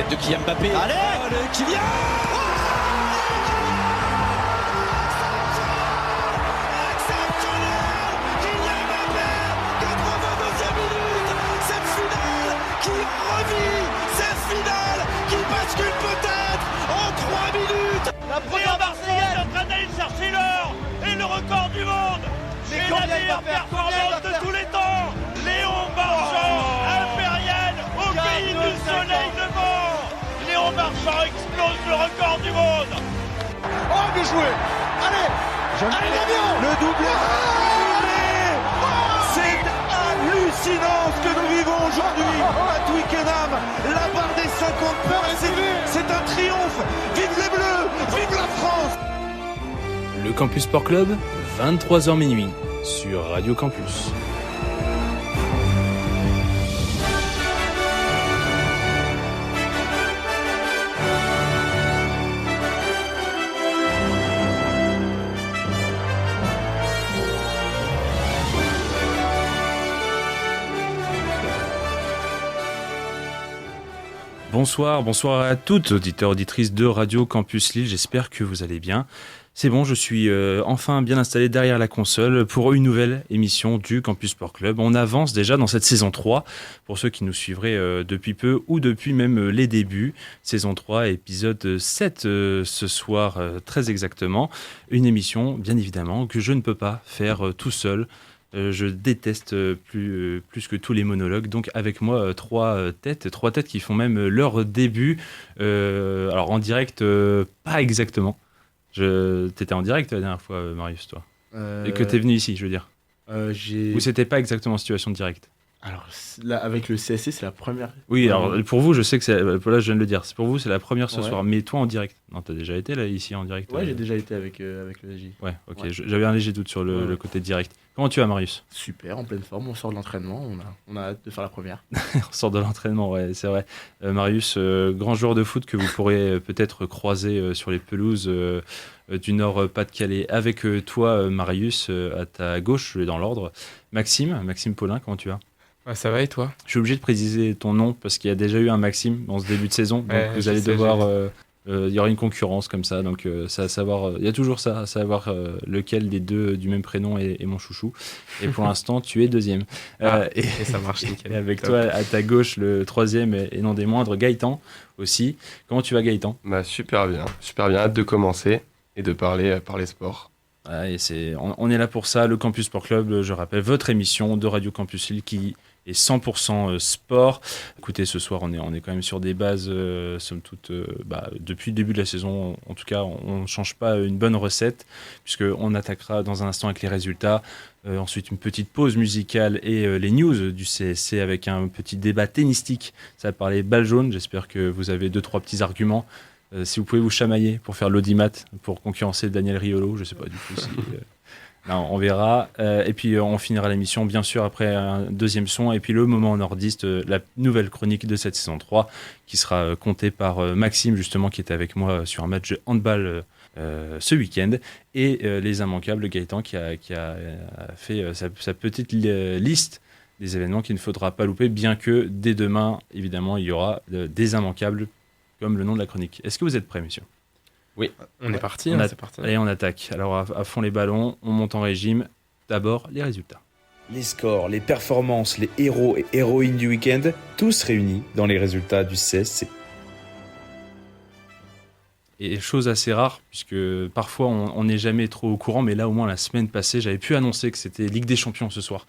tête de Kylian Mbappé. Allez, Kylian. La première Marseillaise est en train d'aller chercher l'or et le record du monde. C'est la meilleure performance de tous les temps. Léon Marchand, impérial au pays du soleil levant. Léon Marchand explose le record du monde. Oh, bien joué. Allez, Damien. Le doublé. C'est hallucinant ce que nous vivons aujourd'hui à Twickenham. La barre des 50 points, c'est un triomphe. Vive les Bleus, vive la France. Le Campus Sport Club, 23h minuit, sur Radio Campus. Bonsoir à toutes, auditeurs, auditrices de Radio Campus Lille, j'espère que vous allez bien. C'est bon, je suis enfin bien installé derrière la console pour une nouvelle émission du Campus Sport Club. On avance déjà dans cette saison 3, pour ceux qui nous suivraient depuis peu ou depuis même les débuts. Saison 3, épisode 7 ce soir, très exactement. Une émission, bien évidemment, que je ne peux pas faire tout seul. Je déteste plus que tous les monologues. Donc avec moi, trois têtes qui font même leur début. Alors en direct, pas exactement. T'étais en direct la dernière fois, Marius, toi. Et que t'es venu ici, je veux dire. Ou c'était pas exactement en situation de direct. Alors là, avec le CSC, c'est la première. Oui, alors pour vous, je sais que c'est. Là, je viens de le dire. C'est pour vous, c'est la première ce Ouais. soir. Mais toi, en direct. Non, t'as déjà été là, ici, en direct. Ouais, j'ai déjà été avec le J. Ouais, ok. Ouais. J'avais un léger doute sur le côté direct. Comment tu vas, Marius? Super, en pleine forme, on sort de l'entraînement, on a hâte de faire la première. On sort de l'entraînement, ouais, c'est vrai. Marius, grand joueur de foot que vous pourrez peut-être croiser sur les pelouses du Nord-Pas-de-Calais. Avec toi, Marius, à ta gauche, je vais dans l'ordre. Maxime Paulin, comment tu vas? Ouais, ça va et toi? Je suis obligé de préciser ton nom parce qu'il y a déjà eu un Maxime dans ce début de saison. Donc Ouais, vous je allez sais, devoir. Il y aura une concurrence comme ça. Donc c'est à savoir. Il y a toujours ça, à savoir lequel des deux du même prénom est mon chouchou. Et pour l'instant, tu es deuxième. Et ça marche nickel. Et avec Top. toi, à ta gauche, le troisième et non des moindres, Gaëtan aussi. Comment tu vas, Gaëtan? Bah super bien, hâte de commencer et de parler sport. Et on est là pour ça, le Campus Sport Club, je rappelle, votre émission de Radio Campus Lille qui est 100% sport. Écoutez, ce soir, on est quand même sur des bases, somme toute, depuis le début de la saison, en tout cas, on ne change pas une bonne recette, puisqu'on attaquera dans un instant avec les résultats. Ensuite, une petite pause musicale et les news du CSC avec un petit débat tennistique. Ça va parler balle jaune, j'espère que vous avez 2-3 petits arguments. Si vous pouvez vous chamailler pour faire l'audimat, pour concurrencer Daniel Riolo, je ne sais pas du tout si... non, on verra. Et puis on finira l'émission, bien sûr, après un deuxième son. Et puis le moment nordiste, la nouvelle chronique de cette saison 3, qui sera comptée par Maxime, justement, qui était avec moi sur un match de handball ce week-end. Et les immanquables, Gaëtan, qui a fait sa petite liste des événements qu'il ne faudra pas louper, bien que dès demain, évidemment, il y aura des immanquables, comme le nom de la chronique. Est-ce que vous êtes prêts, messieurs? Oui. On est parti, c'est parti. Allez, on attaque. Alors, à fond les ballons, on monte en régime. D'abord, les résultats. Les scores, les performances, les héros et héroïnes du week-end, tous réunis dans les résultats du CSC. Et chose assez rare, puisque parfois on n'est jamais trop au courant, mais là au moins la semaine passée, j'avais pu annoncer que c'était Ligue des Champions ce soir.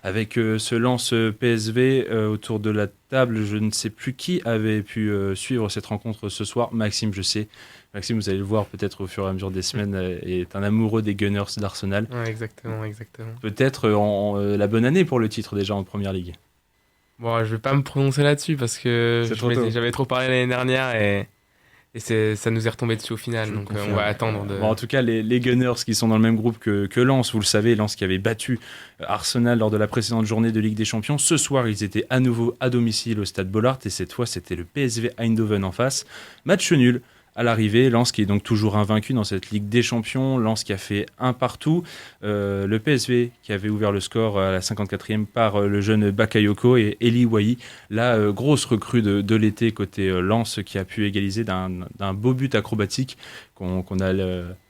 Avec ce Lens PSV autour de la table, je ne sais plus qui avait pu suivre cette rencontre ce soir. Maxime, je sais. Maxime, vous allez le voir peut-être au fur et à mesure des semaines, est un amoureux des Gunners d'Arsenal. Ouais, exactement. Peut-être la bonne année pour le titre déjà en Première Ligue. Bon, je vais pas me prononcer là-dessus parce que C'est trop tôt. j'avais trop parlé l'année dernière et ça nous est retombé dessus au final. Donc on va attendre. Bon, en tout cas, les Gunners qui sont dans le même groupe que Lens, vous le savez, Lens qui avait battu Arsenal lors de la précédente journée de Ligue des Champions. Ce soir, ils étaient à nouveau à domicile au stade Bollaert et cette fois, c'était le PSV Eindhoven en face. Match nul à l'arrivée. Lens qui est donc toujours invaincu dans cette Ligue des Champions. Lens qui a fait un partout. Le PSV qui avait ouvert le score à la 54e par le jeune Bakayoko et Eli Wahi. La grosse recrue de l'été côté Lens qui a pu égaliser d'un beau but acrobatique qu'on a,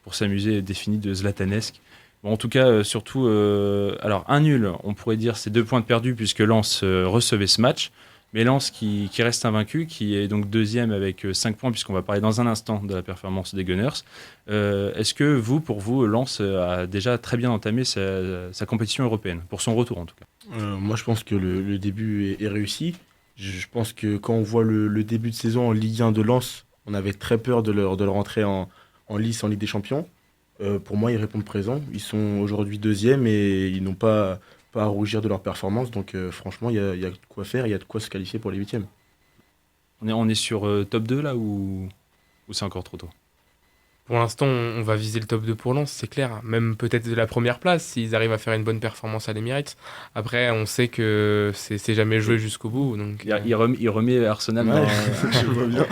pour s'amuser, défini de Zlatanesque. Bon, en tout cas, surtout, alors un nul, on pourrait dire c'est 2 points de perdus puisque Lens recevait ce match. Mais Lens qui reste invaincu, qui est donc deuxième avec 5 points, puisqu'on va parler dans un instant de la performance des Gunners. Est-ce que pour vous, Lens a déjà très bien entamé sa compétition européenne, pour son retour en tout cas? Moi, je pense que le début est réussi. Je pense que quand on voit le début de saison en Ligue 1 de Lens, on avait très peur de leur entrée en lice en Ligue des Champions. Pour moi, ils répondent présent. Ils sont aujourd'hui deuxième et ils n'ont pas à rougir de leur performance. Donc franchement, il y a de quoi faire, il y a de quoi se qualifier pour les huitièmes. On est sur top 2 là ou c'est encore trop tôt? Pour l'instant, on va viser le top 2 pour Lens, c'est clair. Même peut-être de la première place, s'ils arrivent à faire une bonne performance à l'Emirates. Après, on sait que c'est jamais joué jusqu'au bout. Donc, il remet Arsenal dans... Je vois bien.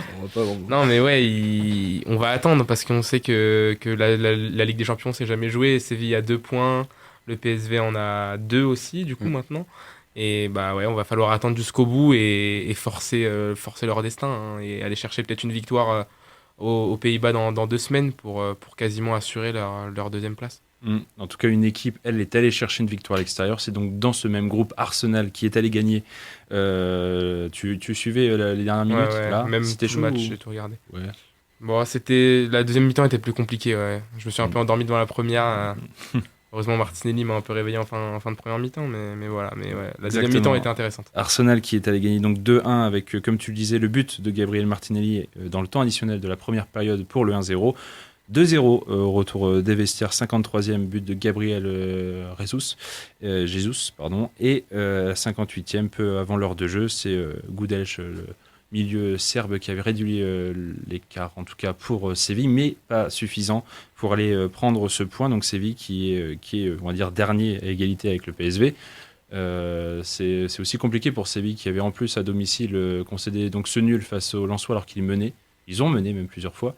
Non, mais ouais, on va attendre parce qu'on sait que la Ligue des Champions s'est jamais jouée. Séville a 2 points, le PSV en a 2 aussi, du coup, maintenant. Et bah ouais, on va falloir attendre jusqu'au bout et forcer leur destin, hein, et aller chercher peut-être une victoire aux Pays-Bas dans 2 semaines pour quasiment assurer leur deuxième place. En tout cas, une équipe, elle, est allée chercher une victoire à l'extérieur. C'est donc dans ce même groupe Arsenal qui est allé gagner. Tu suivais les dernières minutes là, même c'était tout chaud le match, j'ai tout regardé. Ouais. Bon, la deuxième mi-temps était plus compliquée. Ouais. Je me suis un peu endormi devant la première. Heureusement, Martinelli m'a un peu réveillé en fin de première mi-temps, mais voilà. Mais ouais, la deuxième mi-temps était intéressante. Arsenal qui est allé gagner donc 2-1 avec, comme tu le disais, le but de Gabriel Martinelli dans le temps additionnel de la première période pour le 1-0. 2-0 au retour des vestiaires, 53e but de Gabriel Jesus, et 58e, peu avant l'heure de jeu, c'est Gudelj, le milieu serbe, qui avait réduit l'écart, en tout cas pour Séville, mais pas suffisant pour aller prendre ce point. Donc Séville qui est, on va dire, dernier à égalité avec le PSV. C'est aussi compliqué pour Séville qui avait en plus à domicile concédé donc ce nul face au Lensois alors qu'il menait. Ils ont mené même plusieurs fois.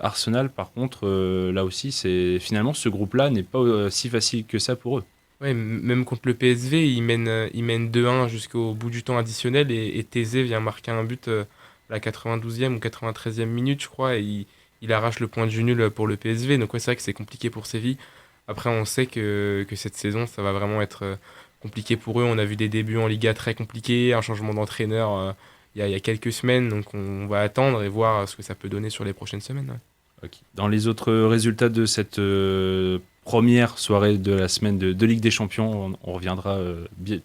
Arsenal, par contre, là aussi, finalement, ce groupe-là n'est pas si facile que ça pour eux. Ouais, même contre le PSV, ils mènent 2-1 jusqu'au bout du temps additionnel et Thésée vient marquer un but à la 92e ou 93e minute, je crois, et il arrache le point du nul pour le PSV. Donc ouais, c'est vrai que c'est compliqué pour Séville. Après, on sait que cette saison, ça va vraiment être compliqué pour eux. On a vu des débuts en Liga très compliqués, un changement d'entraîneur il y a quelques semaines, donc on va attendre et voir ce que ça peut donner sur les prochaines semaines. Ouais. Okay. Dans les autres résultats de cette première soirée de la semaine de Ligue des Champions, on reviendra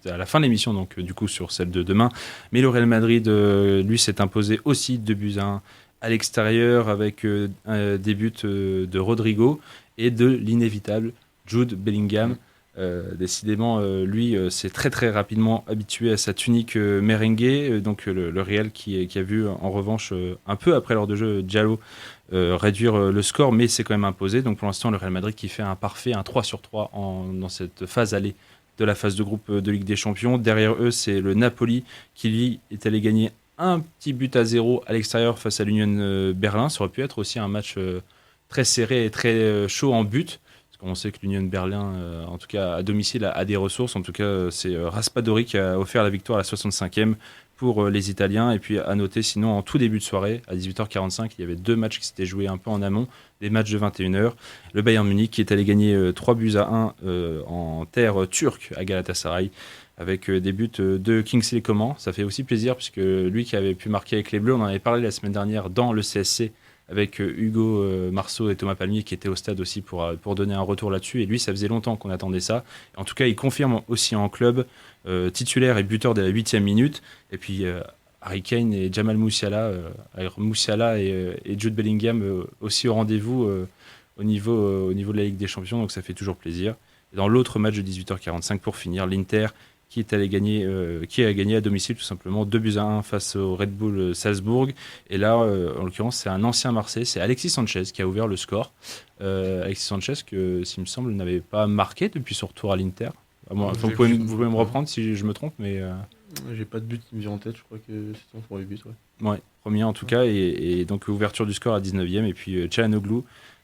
à la fin de l'émission, donc du coup sur celle de demain. Mais le Real Madrid, lui, s'est imposé aussi 2-1 à l'extérieur avec des buts de Rodrigo et de l'inévitable Jude Bellingham. Décidément, lui s'est très très rapidement habitué à sa tunique merengue. Donc le Real qui a vu en revanche un peu après l'heure de jeu Diallo réduire le score, mais c'est quand même imposé. Donc pour l'instant, le Real Madrid qui fait un 3/3 dans cette phase allée de la phase de groupe de Ligue des Champions. Derrière eux, c'est le Napoli qui lui est allé gagner un petit but à 0 à l'extérieur face à l'Union Berlin. Ça aurait pu être aussi un match très serré et très chaud en but. On sait que l'Union Berlin, en tout cas à domicile, a des ressources. En tout cas, c'est Raspadori qui a offert la victoire à la 65e pour les Italiens. Et puis à noter, sinon, en tout début de soirée, à 18h45, il y avait 2 matchs qui s'étaient joués un peu en amont, des matchs de 21h. Le Bayern Munich qui est allé gagner 3-1 en terre turque à Galatasaray, avec des buts de Kingsley Coman. Ça fait aussi plaisir, puisque lui qui avait pu marquer avec les Bleus, on en avait parlé la semaine dernière dans le CSC, avec Hugo Marceau et Thomas Palmier qui étaient au stade aussi pour donner un retour là-dessus. Et lui, ça faisait longtemps qu'on attendait ça. En tout cas, il confirme aussi en club, titulaire et buteur dès la 8e minute. Et puis Harry Kane et Jamal Musiala et Jude Bellingham aussi au rendez-vous au niveau de la Ligue des Champions. Donc ça fait toujours plaisir. Et dans l'autre match de 18h45, pour finir, l'Inter qui a gagné à domicile tout simplement 2-1 face au Red Bull Salzbourg. Et là, en l'occurrence, c'est un ancien Marseille, c'est Alexis Sanchez qui a ouvert le score. Alexis Sanchez, que, s'il me semble, n'avait pas marqué depuis son retour à l'Inter. Vous pouvez me reprendre si je me trompe, mais... J'ai pas de but qui me vient en tête, je crois que c'est son premier but. Ouais. Premier en tout cas, et donc ouverture du score à 19e, et puis Çalhanoğlu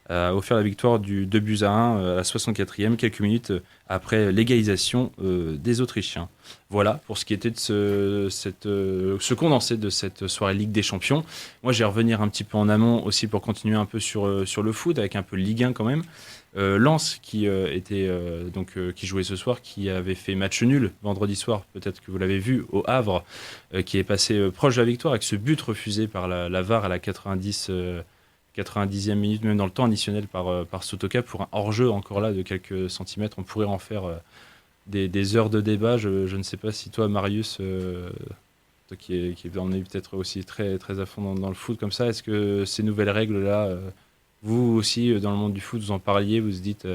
a offert la victoire du 2-1 à la 64e, quelques minutes après l'égalisation des Autrichiens. Voilà pour ce qui était de ce condensé de cette soirée Ligue des Champions. Moi, je vais revenir un petit peu en amont aussi pour continuer un peu sur le foot, avec un peu Ligue 1 quand même. Lens qui jouait ce soir, qui avait fait match nul vendredi soir, peut-être que vous l'avez vu, au Havre, qui est passé proche de la victoire avec ce but refusé par la VAR à la 90e minute, même dans le temps additionnel par Sotoka pour un hors-jeu encore là de quelques centimètres. On pourrait en faire des heures de débat. Je ne sais pas si toi, Marius, toi qui en est peut-être aussi très, très à fond dans le foot comme ça, est-ce que ces nouvelles règles-là, vous aussi, dans le monde du foot, vous en parliez, vous vous dites...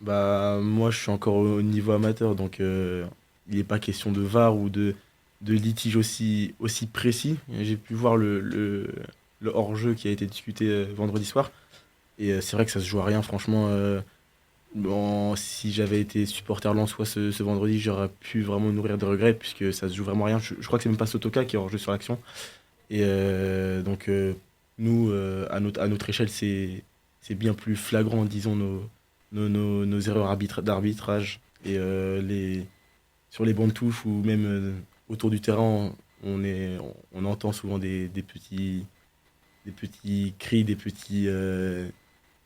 Moi, je suis encore au niveau amateur, donc il n'est pas question de VAR ou de litige aussi précis. J'ai pu voir le hors-jeu qui a été discuté vendredi soir, et c'est vrai que ça se joue à rien, franchement. Si j'avais été supporter lensois ce vendredi, j'aurais pu vraiment nourrir de regrets, puisque ça se joue vraiment à rien. Je crois que c'est même pas Sotoka qui est hors-jeu sur l'action. Et nous, à notre échelle, c'est bien plus flagrant, disons, nos erreurs d'arbitrage. Et sur les bancs de touche ou même autour du terrain, on entend souvent des petits cris,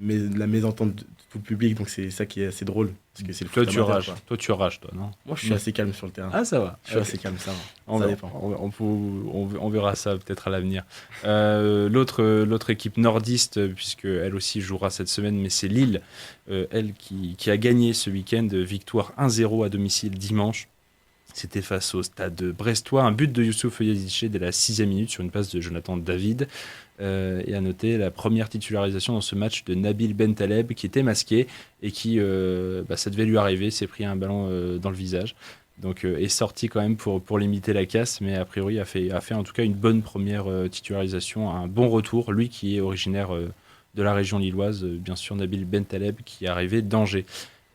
la mésentente de tout le public. Donc c'est ça qui est assez drôle. Parce que c'est le Toi, foot tu amateur, rages. quoi. Toi, tu rages, toi, non? Moi, je suis assez calme sur le terrain. Ah, ça va. Je suis assez calme, ça va. Ça dépend. On verra ça peut-être à l'avenir. L'autre équipe nordiste, puisque elle aussi jouera cette semaine, mais c'est Lille, elle qui a gagné ce week-end, victoire 1-0 à domicile dimanche. C'était face au Stade brestois. Un but de Youssouf Yazici dès la 6e minute sur une passe de Jonathan David. Et à noter la première titularisation dans ce match de Nabil Bentaleb, qui était masqué et qui, ça devait lui arriver, s'est pris un ballon dans le visage. Donc est sorti quand même pour limiter la casse, mais a priori a fait en tout cas une bonne première titularisation, un bon retour. Lui qui est originaire de la région lilloise, bien sûr, Nabil Bentaleb, qui est arrivé d'Angers.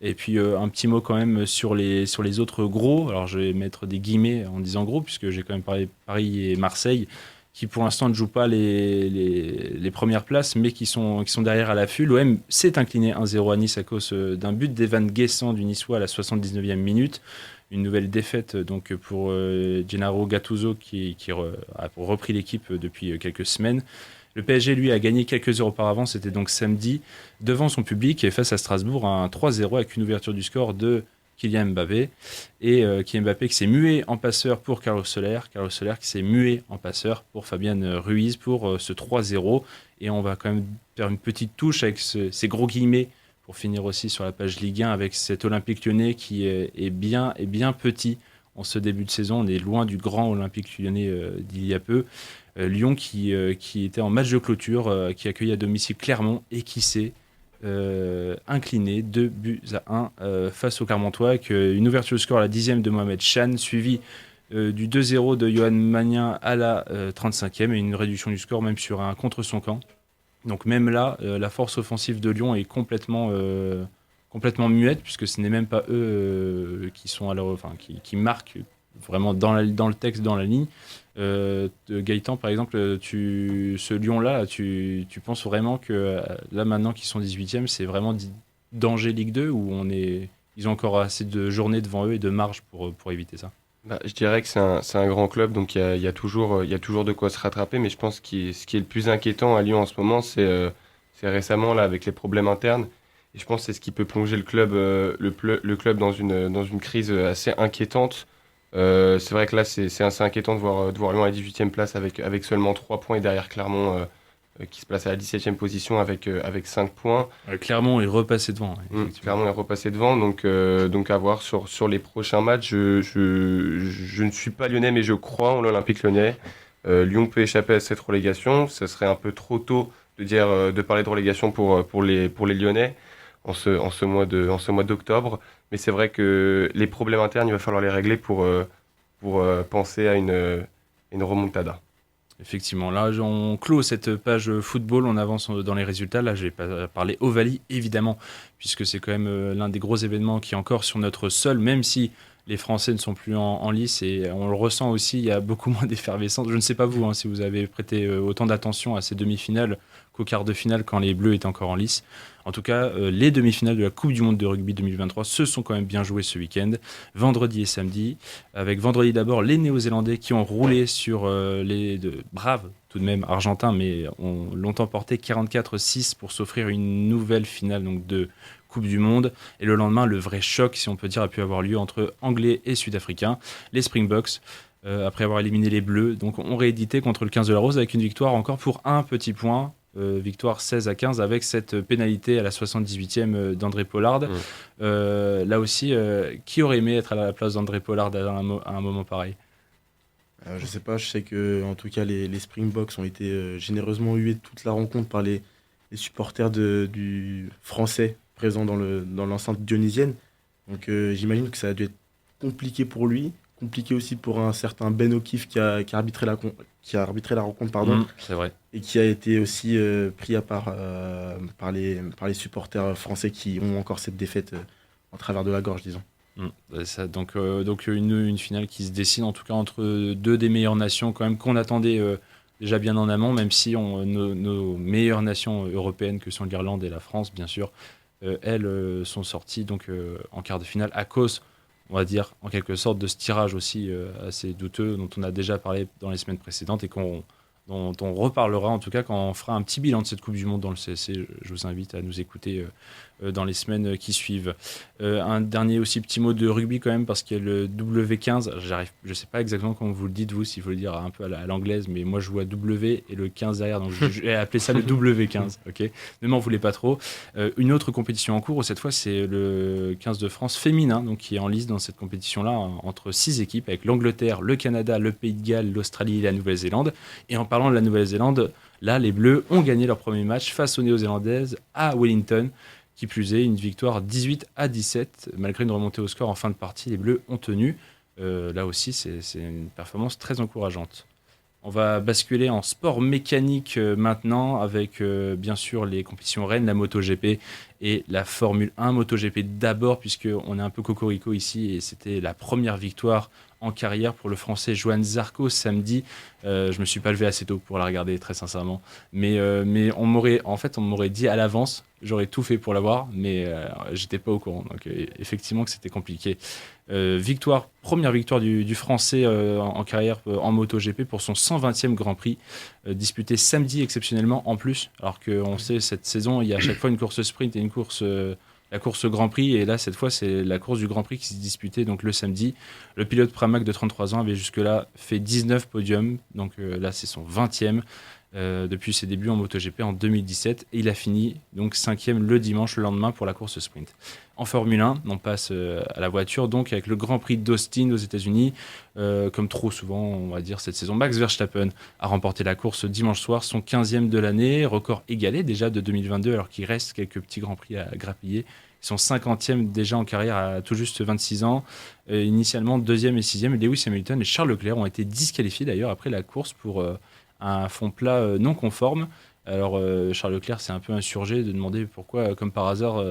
Et puis un petit mot quand même sur les autres gros. Alors je vais mettre des guillemets en disant gros, puisque j'ai quand même parlé Paris et Marseille, qui pour l'instant ne jouent pas les premières places, mais qui sont derrière à l'affût. L'OM s'est incliné 1-0 à Nice à cause d'un but d'Evan Guessant du Niçois à la 79e minute. Une nouvelle défaite donc pour Gennaro Gattuso qui a repris l'équipe depuis quelques semaines. Le PSG, lui, a gagné quelques heures auparavant, c'était donc samedi, devant son public et face à Strasbourg, un 3-0 avec une ouverture du score de Kylian Mbappé. Et Kylian Mbappé qui s'est mué en passeur pour Carlos Soler qui s'est mué en passeur pour Fabian Ruiz pour ce 3-0. Et on va quand même faire une petite touche avec ces gros guillemets pour finir aussi sur la page Ligue 1 avec cet Olympique Lyonnais qui est bien petit en ce début de saison. On est loin du grand Olympique Lyonnais d'il y a peu. Lyon qui était en match de clôture, qui accueillait à domicile Clermont et qui s'est incliné 2-1 face aux Clermontois, avec une ouverture de score à la 10e de Mohamed Chan, suivi du 2-0 de Johan Magnin à la 35e et une réduction du score même sur un contre son camp. Donc même là, la force offensive de Lyon est complètement muette, puisque ce n'est même pas eux qui marquent vraiment dans le texte, dans la ligne. Gaëtan, par exemple, ce Lyon-là, tu penses vraiment que là, maintenant qu'ils sont 18e, c'est vraiment danger Ligue 2 ou ils ont encore assez de journées devant eux et de marge pour éviter ça? Je dirais que c'est un grand club, donc il y a toujours de quoi se rattraper, mais je pense que ce qui est le plus inquiétant à Lyon en ce moment, c'est récemment là, avec les problèmes internes. Et je pense que c'est ce qui peut plonger le club dans une crise assez inquiétante. C'est vrai que là, c'est assez inquiétant de voir Lyon à la 18e place avec seulement 3 points et derrière Clermont qui se place à la 17e position avec 5 points. Clermont est repassé devant. Clermont est repassé devant, donc à voir sur les prochains matchs. Je ne suis pas lyonnais, mais je crois en l'Olympique lyonnais. Lyon peut échapper à cette relégation. Ce serait un peu trop tôt de parler de relégation pour les Lyonnais en ce mois d'octobre. Mais c'est vrai que les problèmes internes, il va falloir les régler pour penser à une remontada. Effectivement, là on clôt cette page football, on avance dans les résultats. Là je vais pas parler Ovalie évidemment, puisque c'est quand même l'un des gros événements qui est encore sur notre sol, même si les Français ne sont plus en lice et on le ressent aussi, il y a beaucoup moins d'effervescence. Je ne sais pas vous, si vous avez prêté autant d'attention à ces demi-finales qu'aux quarts de finale quand les Bleus étaient encore en lice. En tout cas, les demi-finales de la Coupe du Monde de rugby 2023 se sont quand même bien jouées ce week-end, vendredi et samedi. Avec vendredi d'abord les Néo-Zélandais qui ont roulé sur les braves, tout de même argentins, mais ont longtemps porté 44-6 pour s'offrir une nouvelle finale donc, de Coupe du Monde. Et le lendemain, le vrai choc, si on peut dire, a pu avoir lieu entre Anglais et Sud-Africains, les Springboks. Après avoir éliminé les Bleus, donc ont réédité contre le 15 de la Rose avec une victoire encore pour un petit point. Victoire 16-15 avec cette pénalité à la 78e d'André Pollard. Là aussi, qui aurait aimé être à la place d'André Pollard à un moment pareil? Je sais pas, je sais que en tout cas les Springboks ont été généreusement hués toute la rencontre par les supporters du français présents dans l'enceinte dionysienne. Donc j'imagine que ça a dû être compliqué pour lui, compliqué aussi pour un certain Ben O'Keefe qui a arbitré la rencontre, pardon. C'est vrai. Et qui a été aussi pris à part par les supporters français qui ont encore cette défaite en travers de la gorge, disons. Ça, donc une finale qui se dessine en tout cas entre deux des meilleures nations quand même qu'on attendait déjà bien en amont, même si nos meilleures nations européennes que sont l'Irlande et la France bien sûr, elles sont sorties donc en quart de finale à cause, on va dire en quelque sorte, de ce tirage aussi assez douteux dont on a déjà parlé dans les semaines précédentes et dont on reparlera en tout cas quand on fera un petit bilan de cette Coupe du Monde dans le CSC. Je vous invite à nous écouter dans les semaines qui suivent. Un dernier aussi petit mot de rugby quand même, parce qu'il y a le W15. Je sais pas exactement comment vous le dites vous, s'il faut le dire un peu à l'anglaise, mais moi je joue à W et le 15 derrière, donc je vais appeler ça le W15. Ok, ne m'en voulez pas trop. Une autre compétition en cours, cette fois c'est le 15 de France féminin, donc qui est en lice dans cette compétition-là entre 6 équipes avec l'Angleterre, le Canada, le Pays de Galles, l'Australie et la Nouvelle-Zélande. Et en parlant de la Nouvelle-Zélande, là les Bleus ont gagné leur premier match face aux Néo-Zélandaises à Wellington. Qui plus est, une victoire 18-17, malgré une remontée au score en fin de partie, les Bleus ont tenu. Là aussi, c'est une performance très encourageante. On va basculer en sport mécanique maintenant, avec bien sûr les compétitions reines, la MotoGP et la Formule 1. MotoGP d'abord, puisqu'on est un peu cocorico ici, et c'était la première victoire en carrière pour le Français Johann Zarco samedi. Je me suis pas levé assez tôt pour la regarder, très sincèrement. Mais on m'aurait dit à l'avance, j'aurais tout fait pour l'avoir, mais j'étais pas au courant. Donc effectivement que c'était compliqué. Première victoire du Français en carrière en MotoGP pour son 120e Grand Prix, disputé samedi exceptionnellement en plus, alors qu'on sait cette saison il y a à chaque fois une course sprint et une course la course Grand Prix, et là cette fois c'est la course du Grand Prix qui se disputait donc le samedi. Le pilote Pramac de 33 ans avait jusque-là fait 19 podiums, donc là c'est son 20e depuis ses débuts en MotoGP en 2017, et il a fini donc 5e le dimanche, le lendemain, pour la course sprint. En Formule 1, on passe à la voiture, donc avec le Grand Prix d'Austin aux États-Unis. Comme trop souvent, on va dire cette saison, Max Verstappen a remporté la course dimanche soir, son 15e de l'année, record égalé déjà de 2022, alors qu'il reste quelques petits Grands Prix à grappiller. Son 50e déjà en carrière à tout juste 26 ans. Initialement 2e et 6e, Lewis Hamilton et Charles Leclerc ont été disqualifiés d'ailleurs après la course pour un fond plat non conforme. Alors Charles Leclerc s'est un peu insurgé de demander pourquoi, comme par hasard,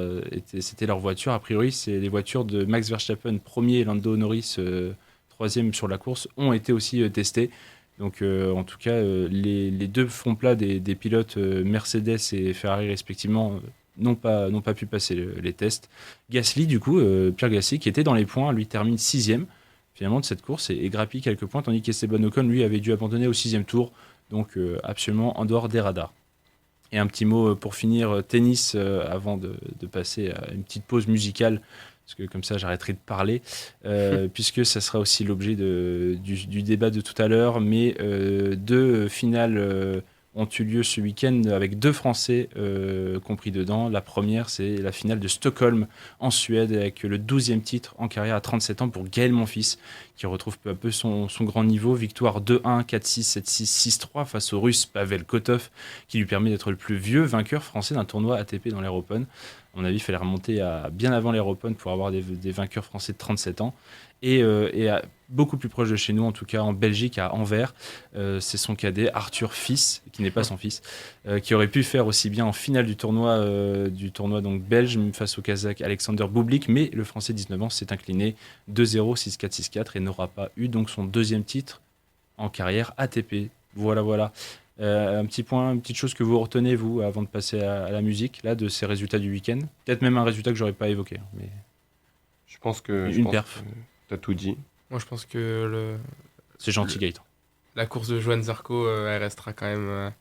c'était leur voiture. A priori, c'est les voitures de Max Verstappen, premier, et Lando Norris, troisième sur la course, ont été aussi testées. Donc en tout cas, les deux fonds plats des pilotes Mercedes et Ferrari respectivement n'ont pas pu passer les tests. Gasly, du coup, Pierre Gasly, qui était dans les points, lui termine 6e finalement de cette course et grappille quelques points, tandis qu'Esteban Ocon, lui, avait dû abandonner au 6e tour, donc absolument en dehors des radars. Et un petit mot pour finir, tennis, avant de passer à une petite pause musicale, parce que comme ça j'arrêterai de parler, puisque ça sera aussi l'objet du débat de tout à l'heure, mais deux finales ont eu lieu ce week-end avec deux Français compris dedans. La première, c'est la finale de Stockholm en Suède, avec le 12e titre en carrière à 37 ans pour Gaël Monfils, qui retrouve peu à peu son grand niveau. Victoire 2-1, 4-6, 7-6, 6-3 face au Russe Pavel Kotov, qui lui permet d'être le plus vieux vainqueur français d'un tournoi ATP dans l'Air Open. À mon avis, il fallait remonter à bien avant l'Air Open pour avoir des vainqueurs français de 37 ans. Et beaucoup plus proche de chez nous, en tout cas en Belgique, à Anvers, c'est son cadet Arthur Fils, qui n'est pas son fils, qui aurait pu faire aussi bien en finale du tournoi donc belge face au Kazakh Alexander Bublik, mais le Français de 19 ans s'est incliné 2-0, 6-4, 6-4 et n'aura pas eu donc son deuxième titre en carrière ATP. Voilà. Un petit point, une petite chose que vous retenez, vous, avant de passer à la musique, là, de ces résultats du week-end. Peut-être même un résultat que j'aurais pas évoqué. Mais... Je pense que perf. Tu as tout dit. Moi, je pense que C'est gentil, Gaëtan. la course de Johan Zarco, elle restera quand même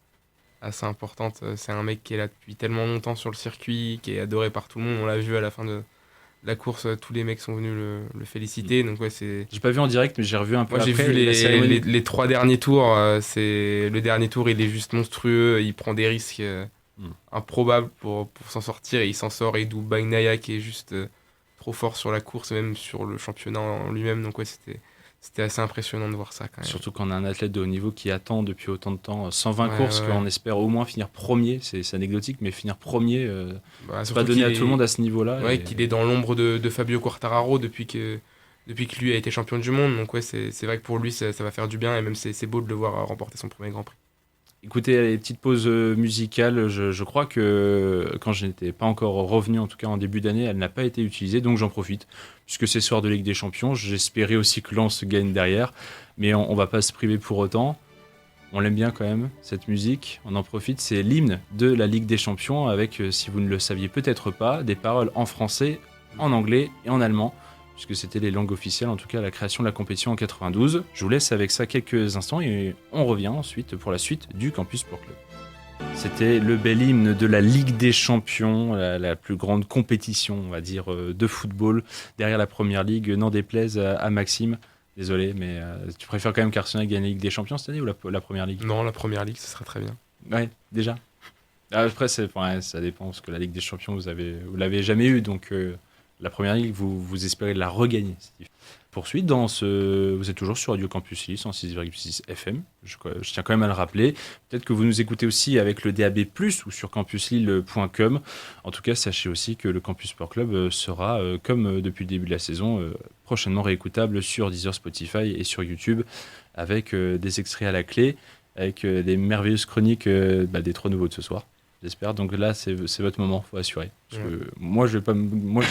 assez importante. C'est un mec qui est là depuis tellement longtemps sur le circuit, qui est adoré par tout le monde. On l'a vu à la fin de la course, tous les mecs sont venus le féliciter. Donc ouais, c'est... J'ai pas vu en direct, mais j'ai revu un peu Moi, après. j'ai vu la cérémonie. les 3 derniers tours. Le dernier tour, il est juste monstrueux. Il prend des risques improbables pour s'en sortir. Et il s'en sort. Et double Bagnaia qui est juste trop fort sur la course, et même sur le championnat en lui-même. Donc ouais, c'était assez impressionnant de voir ça quand même. Surtout quand on a un athlète de haut niveau qui attend depuis autant de temps 120 courses, ouais. qu'on espère au moins finir premier. C'est anecdotique, mais finir premier, c'est pas surtout donné à tout le monde à ce niveau-là. Ouais, et... qu'il est dans l'ombre de Fabio Quartararo depuis que lui a été champion du monde. Donc ouais, c'est vrai que pour lui, ça va faire du bien. Et même c'est beau de le voir remporter son premier Grand Prix. Écoutez, les petites pauses musicales, je crois que quand je n'étais pas encore revenu, en tout cas en début d'année, elle n'a pas été utilisée, donc j'en profite. Puisque c'est soir de Ligue des Champions, j'espérais aussi que Lens gagne derrière, mais on va pas se priver pour autant. On l'aime bien quand même, cette musique, on en profite. C'est l'hymne de la Ligue des Champions avec, si vous ne le saviez peut-être pas, des paroles en français, en anglais et en allemand, puisque c'était les langues officielles, en tout cas à la création de la compétition en 92. Je vous laisse avec ça quelques instants et on revient ensuite pour la suite du Campus Sport Club. C'était le bel hymne de la Ligue des Champions, la plus grande compétition, on va dire, de football, derrière la Première Ligue, n'en déplaise à Maxime. Désolé, mais tu préfères quand même qu'Arsenal gagne la Ligue des Champions cette année ou la Première Ligue ? Non, la Première Ligue, ce serait très bien. Ouais, déjà. Après, ça dépend, parce que la Ligue des Champions, vous l'avez jamais eu, donc la Première Ligue, vous espérez la regagner. Poursuite, vous êtes toujours sur Radio Campus Lille, 106,6 FM, je tiens quand même à le rappeler. Peut-être que vous nous écoutez aussi avec le DAB+, ou sur campuslille.com. En tout cas, sachez aussi que le Campus Sport Club sera, comme depuis le début de la saison, prochainement réécoutable sur Deezer, Spotify et sur YouTube, avec des extraits à la clé, avec des merveilleuses chroniques des 3 nouveaux de ce soir. J'espère. Donc là, c'est votre moment, faut assurer. Parce que moi, je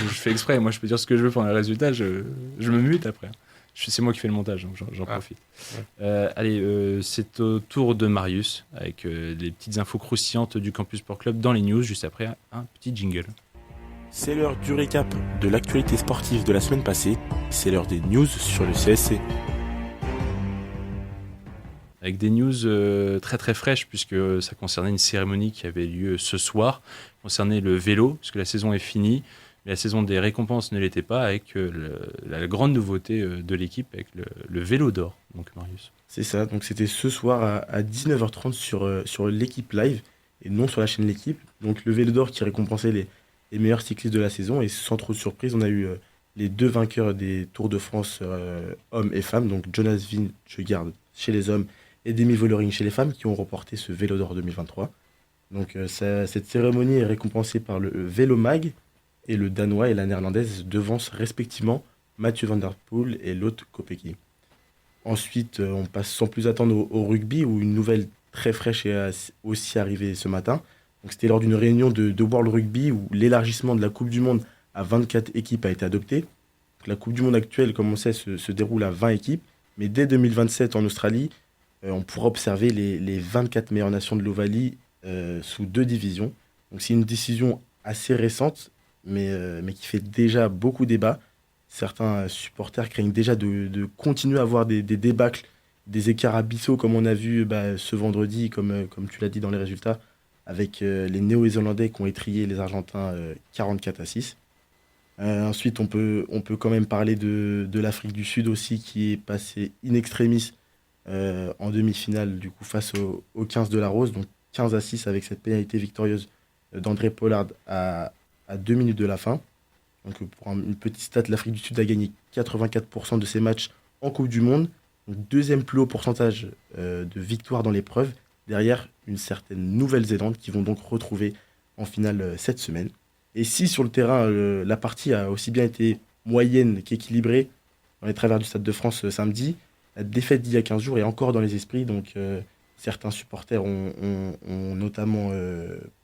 fais exprès. Moi, je peux dire ce que je veux pendant les résultats. Je me mute après. C'est moi qui fais le montage, donc j'en profite. Ouais. Allez, c'est au tour de Marius avec les petites infos croustillantes du Campus Sport Club dans les news. Juste après, un petit jingle. C'est l'heure du récap de l'actualité sportive de la semaine passée. C'est l'heure des news sur le CSC. Avec des news très très fraîches, puisque ça concernait une cérémonie qui avait lieu ce soir, concernait le vélo, puisque la saison est finie, mais la saison des récompenses ne l'était pas, avec la grande nouveauté de l'équipe, avec le vélo d'or, donc Marius. C'est ça, donc c'était ce soir à 19h30 sur l'équipe live, et non sur la chaîne L'équipe. Donc le vélo d'or qui récompensait les meilleurs cyclistes de la saison, et sans trop de surprise, on a eu les 2 vainqueurs des Tours de France hommes et femmes, donc Jonas Vingegaard chez les hommes, et Demi Vollering chez les femmes, qui ont remporté ce Vélo d'Or 2023. Donc cette cérémonie est récompensée par le Vélo Mag, et le Danois et la Néerlandaise devancent respectivement Mathieu Van Der Poel et Lotte Kopecky. Ensuite, on passe sans plus attendre au rugby, où une nouvelle très fraîche est aussi arrivée ce matin. Donc c'était lors d'une réunion de World Rugby, où l'élargissement de la Coupe du Monde à 24 équipes a été adopté. Donc, la Coupe du Monde actuelle, comme on sait, se déroule à 20 équipes, mais dès 2027 en Australie, on pourra observer les 24 meilleures nations de l'Ovalie sous 2 divisions. Donc c'est une décision assez récente, mais qui fait déjà beaucoup débat. Certains supporters craignent déjà de continuer à avoir des débâcles, des écarts abyssaux, comme on a vu ce vendredi, comme tu l'as dit dans les résultats, avec les Néo-Zélandais qui ont étrillé les Argentins 44-6. Ensuite, on peut quand même parler de l'Afrique du Sud aussi, qui est passée in extremis en demi-finale du coup face au 15 de la Rose, donc 15-6 avec cette pénalité victorieuse d'André Pollard à 2 minutes de la fin. Donc pour une petite stat, l'Afrique du Sud a gagné 84% de ses matchs en Coupe du Monde, donc 2e plus haut pourcentage de victoires dans l'épreuve, derrière une certaine Nouvelle-Zélande qui vont donc retrouver en finale cette semaine. Et si sur le terrain, la partie a aussi bien été moyenne qu'équilibrée dans les travers du Stade de France samedi, la défaite d'il y a 15 jours est encore dans les esprits. Donc certains supporters ont notamment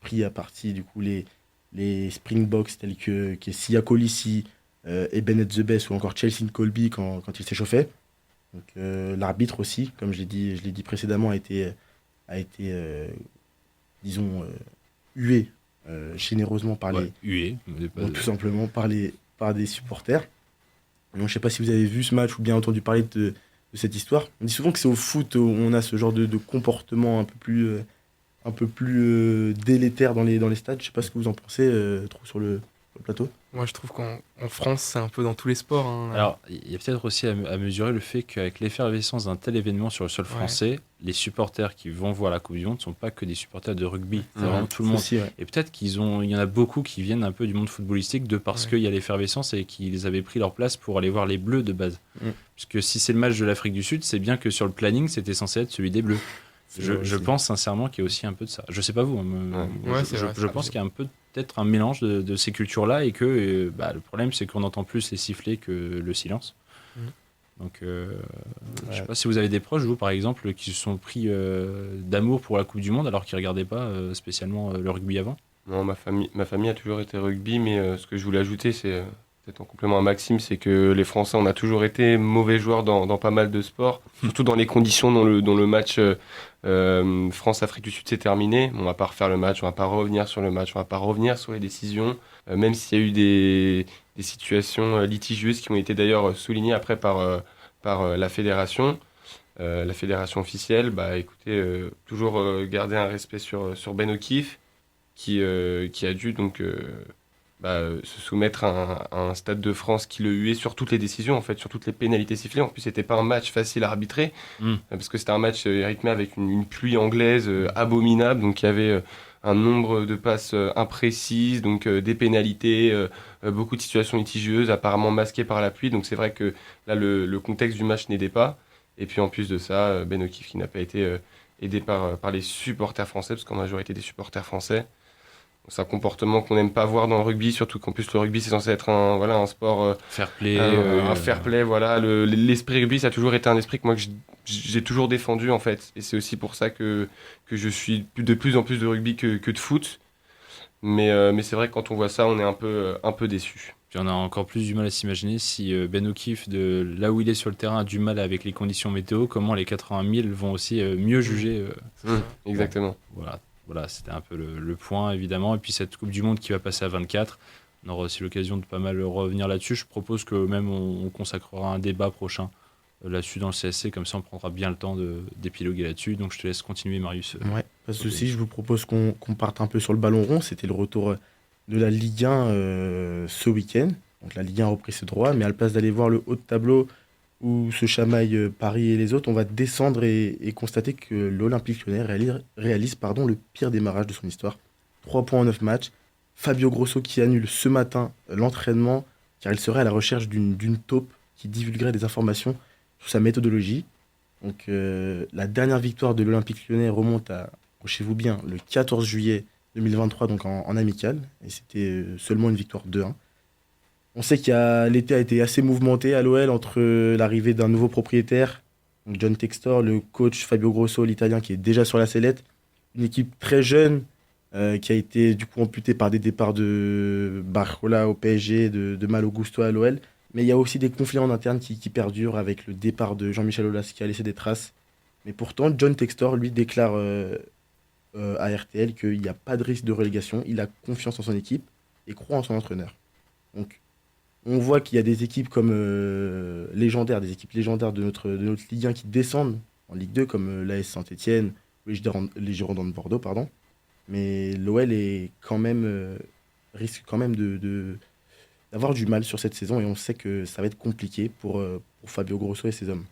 pris à partie du coup, les Springboks tels que Sia Colissi et Bennett The Best ou encore Chelsea Colby quand il s'échauffait. Donc l'arbitre aussi, comme je l'ai dit précédemment, a été disons, hué généreusement par hué, tout simplement par des supporters. Donc, je ne sais pas si vous avez vu ce match ou bien entendu parler de cette histoire. On dit souvent que c'est au foot où on a ce genre de comportement un peu plus délétère dans les stades. Je ne sais pas ce que vous en pensez trop sur le plateau. Moi, je trouve qu'en France, c'est un peu dans tous les sports. Hein. Alors, il y a peut-être aussi à mesurer le fait qu'avec l'effervescence d'un tel événement sur le sol français, les supporters qui vont voir la Coupe du Monde ne sont pas que des supporters de rugby. C'est vraiment tout le monde. Aussi, ouais. Et peut-être il y en a beaucoup qui viennent un peu du monde footballistique parce qu'il y a l'effervescence et qu'ils avaient pris leur place pour aller voir les Bleus de base. Parce que si c'est le match de l'Afrique du Sud, c'est bien que sur le planning, c'était censé être celui des Bleus. Je pense sincèrement qu'il y a aussi un peu de ça. Je sais pas vous, je pense qu'il y a un peu peut-être un mélange de ces cultures-là et que le problème c'est qu'on entend plus les sifflets que le silence. Donc je sais pas si vous avez des proches, vous par exemple, qui se sont pris d'amour pour la Coupe du Monde alors qu'ils regardaient pas spécialement le rugby avant. Non, ma famille a toujours été rugby, mais ce que je voulais ajouter, c'est peut-être en complément à Maxime, c'est que les Français, on a toujours été mauvais joueurs dans pas mal de sports, surtout dans les conditions dont le match France-Afrique du Sud s'est terminé. On va pas refaire le match, on va pas revenir sur le match, on va pas revenir sur les décisions, même s'il y a eu des situations litigieuses qui ont été d'ailleurs soulignées après par la fédération officielle. Bah écoutez, toujours garder un respect sur Ben O'Keefe, qui a dû donc se soumettre à un Stade de France qui le huait sur toutes les décisions, en fait, sur toutes les pénalités sifflées. En plus, c'était pas un match facile à arbitrer, parce que c'était un match rythmé avec une pluie anglaise abominable, donc il y avait un nombre de passes imprécises, donc des pénalités, beaucoup de situations litigieuses, apparemment masquées par la pluie, donc c'est vrai que là, le contexte du match n'aidait pas. Et puis en plus de ça, Ben O'Keefe qui n'a pas été aidé par les supporters français, parce qu'en majorité des supporters français. C'est un comportement qu'on n'aime pas voir dans le rugby, surtout qu'en plus le rugby c'est censé être un sport fair play, un fair play, voilà. L'esprit rugby ça a toujours été un esprit que moi j'ai toujours défendu en fait, et c'est aussi pour ça que je suis de plus en plus de rugby que de foot, mais c'est vrai que quand on voit ça on est un peu déçu. Puis on a encore plus du mal à s'imaginer si Ben O'Keefe, de là où il est sur le terrain, a du mal avec les conditions météo, comment les 80 000 vont aussi mieux juger. Exactement. Voilà, c'était un peu le point, évidemment. Et puis cette Coupe du Monde qui va passer à 24, on aura aussi l'occasion de pas mal revenir là-dessus. Je propose que même on consacrera un débat prochain là-dessus dans le CSC, comme ça on prendra bien le temps d'épiloguer là-dessus. Donc je te laisse continuer, Marius. Ouais, pas de souci. Je vous propose qu'on parte un peu sur le ballon rond. C'était le retour de la Ligue 1 ce week-end. Donc la Ligue 1 a repris ses droits, mais à la place d'aller voir le haut de tableau où se chamaillent Paris et les autres, on va descendre et constater que l'Olympique Lyonnais réalise le pire démarrage de son histoire. 3 points en 9 matchs. Fabio Grosso qui annule ce matin l'entraînement car il serait à la recherche d'une taupe qui divulguerait des informations sur sa méthodologie. Donc la dernière victoire de l'Olympique Lyonnais remonte à, accrochez-vous bien, le 14 juillet 2023, donc en amical, et c'était seulement une victoire 2-1. On sait l'été a été assez mouvementé à l'OL entre l'arrivée d'un nouveau propriétaire, donc John Textor, le coach Fabio Grosso, l'Italien, qui est déjà sur la sellette. Une équipe très jeune qui a été du coup amputée par des départs de Barcola au PSG, de Malo Gusto à l'OL. Mais il y a aussi des conflits en interne qui perdurent avec le départ de Jean-Michel Aulas qui a laissé des traces. Mais pourtant, John Textor, lui, déclare à RTL qu'il n'y a pas de risque de relégation. Il a confiance en son équipe et croit en son entraîneur. Donc, on voit qu'il y a des équipes comme des équipes légendaires de notre Ligue 1 qui descendent en Ligue 2, comme l'AS Saint-Etienne ou les Girondins de Bordeaux, pardon. Mais l'OL est risque quand même d'avoir du mal sur cette saison, et on sait que ça va être compliqué pour Fabio Grosso et ses hommes.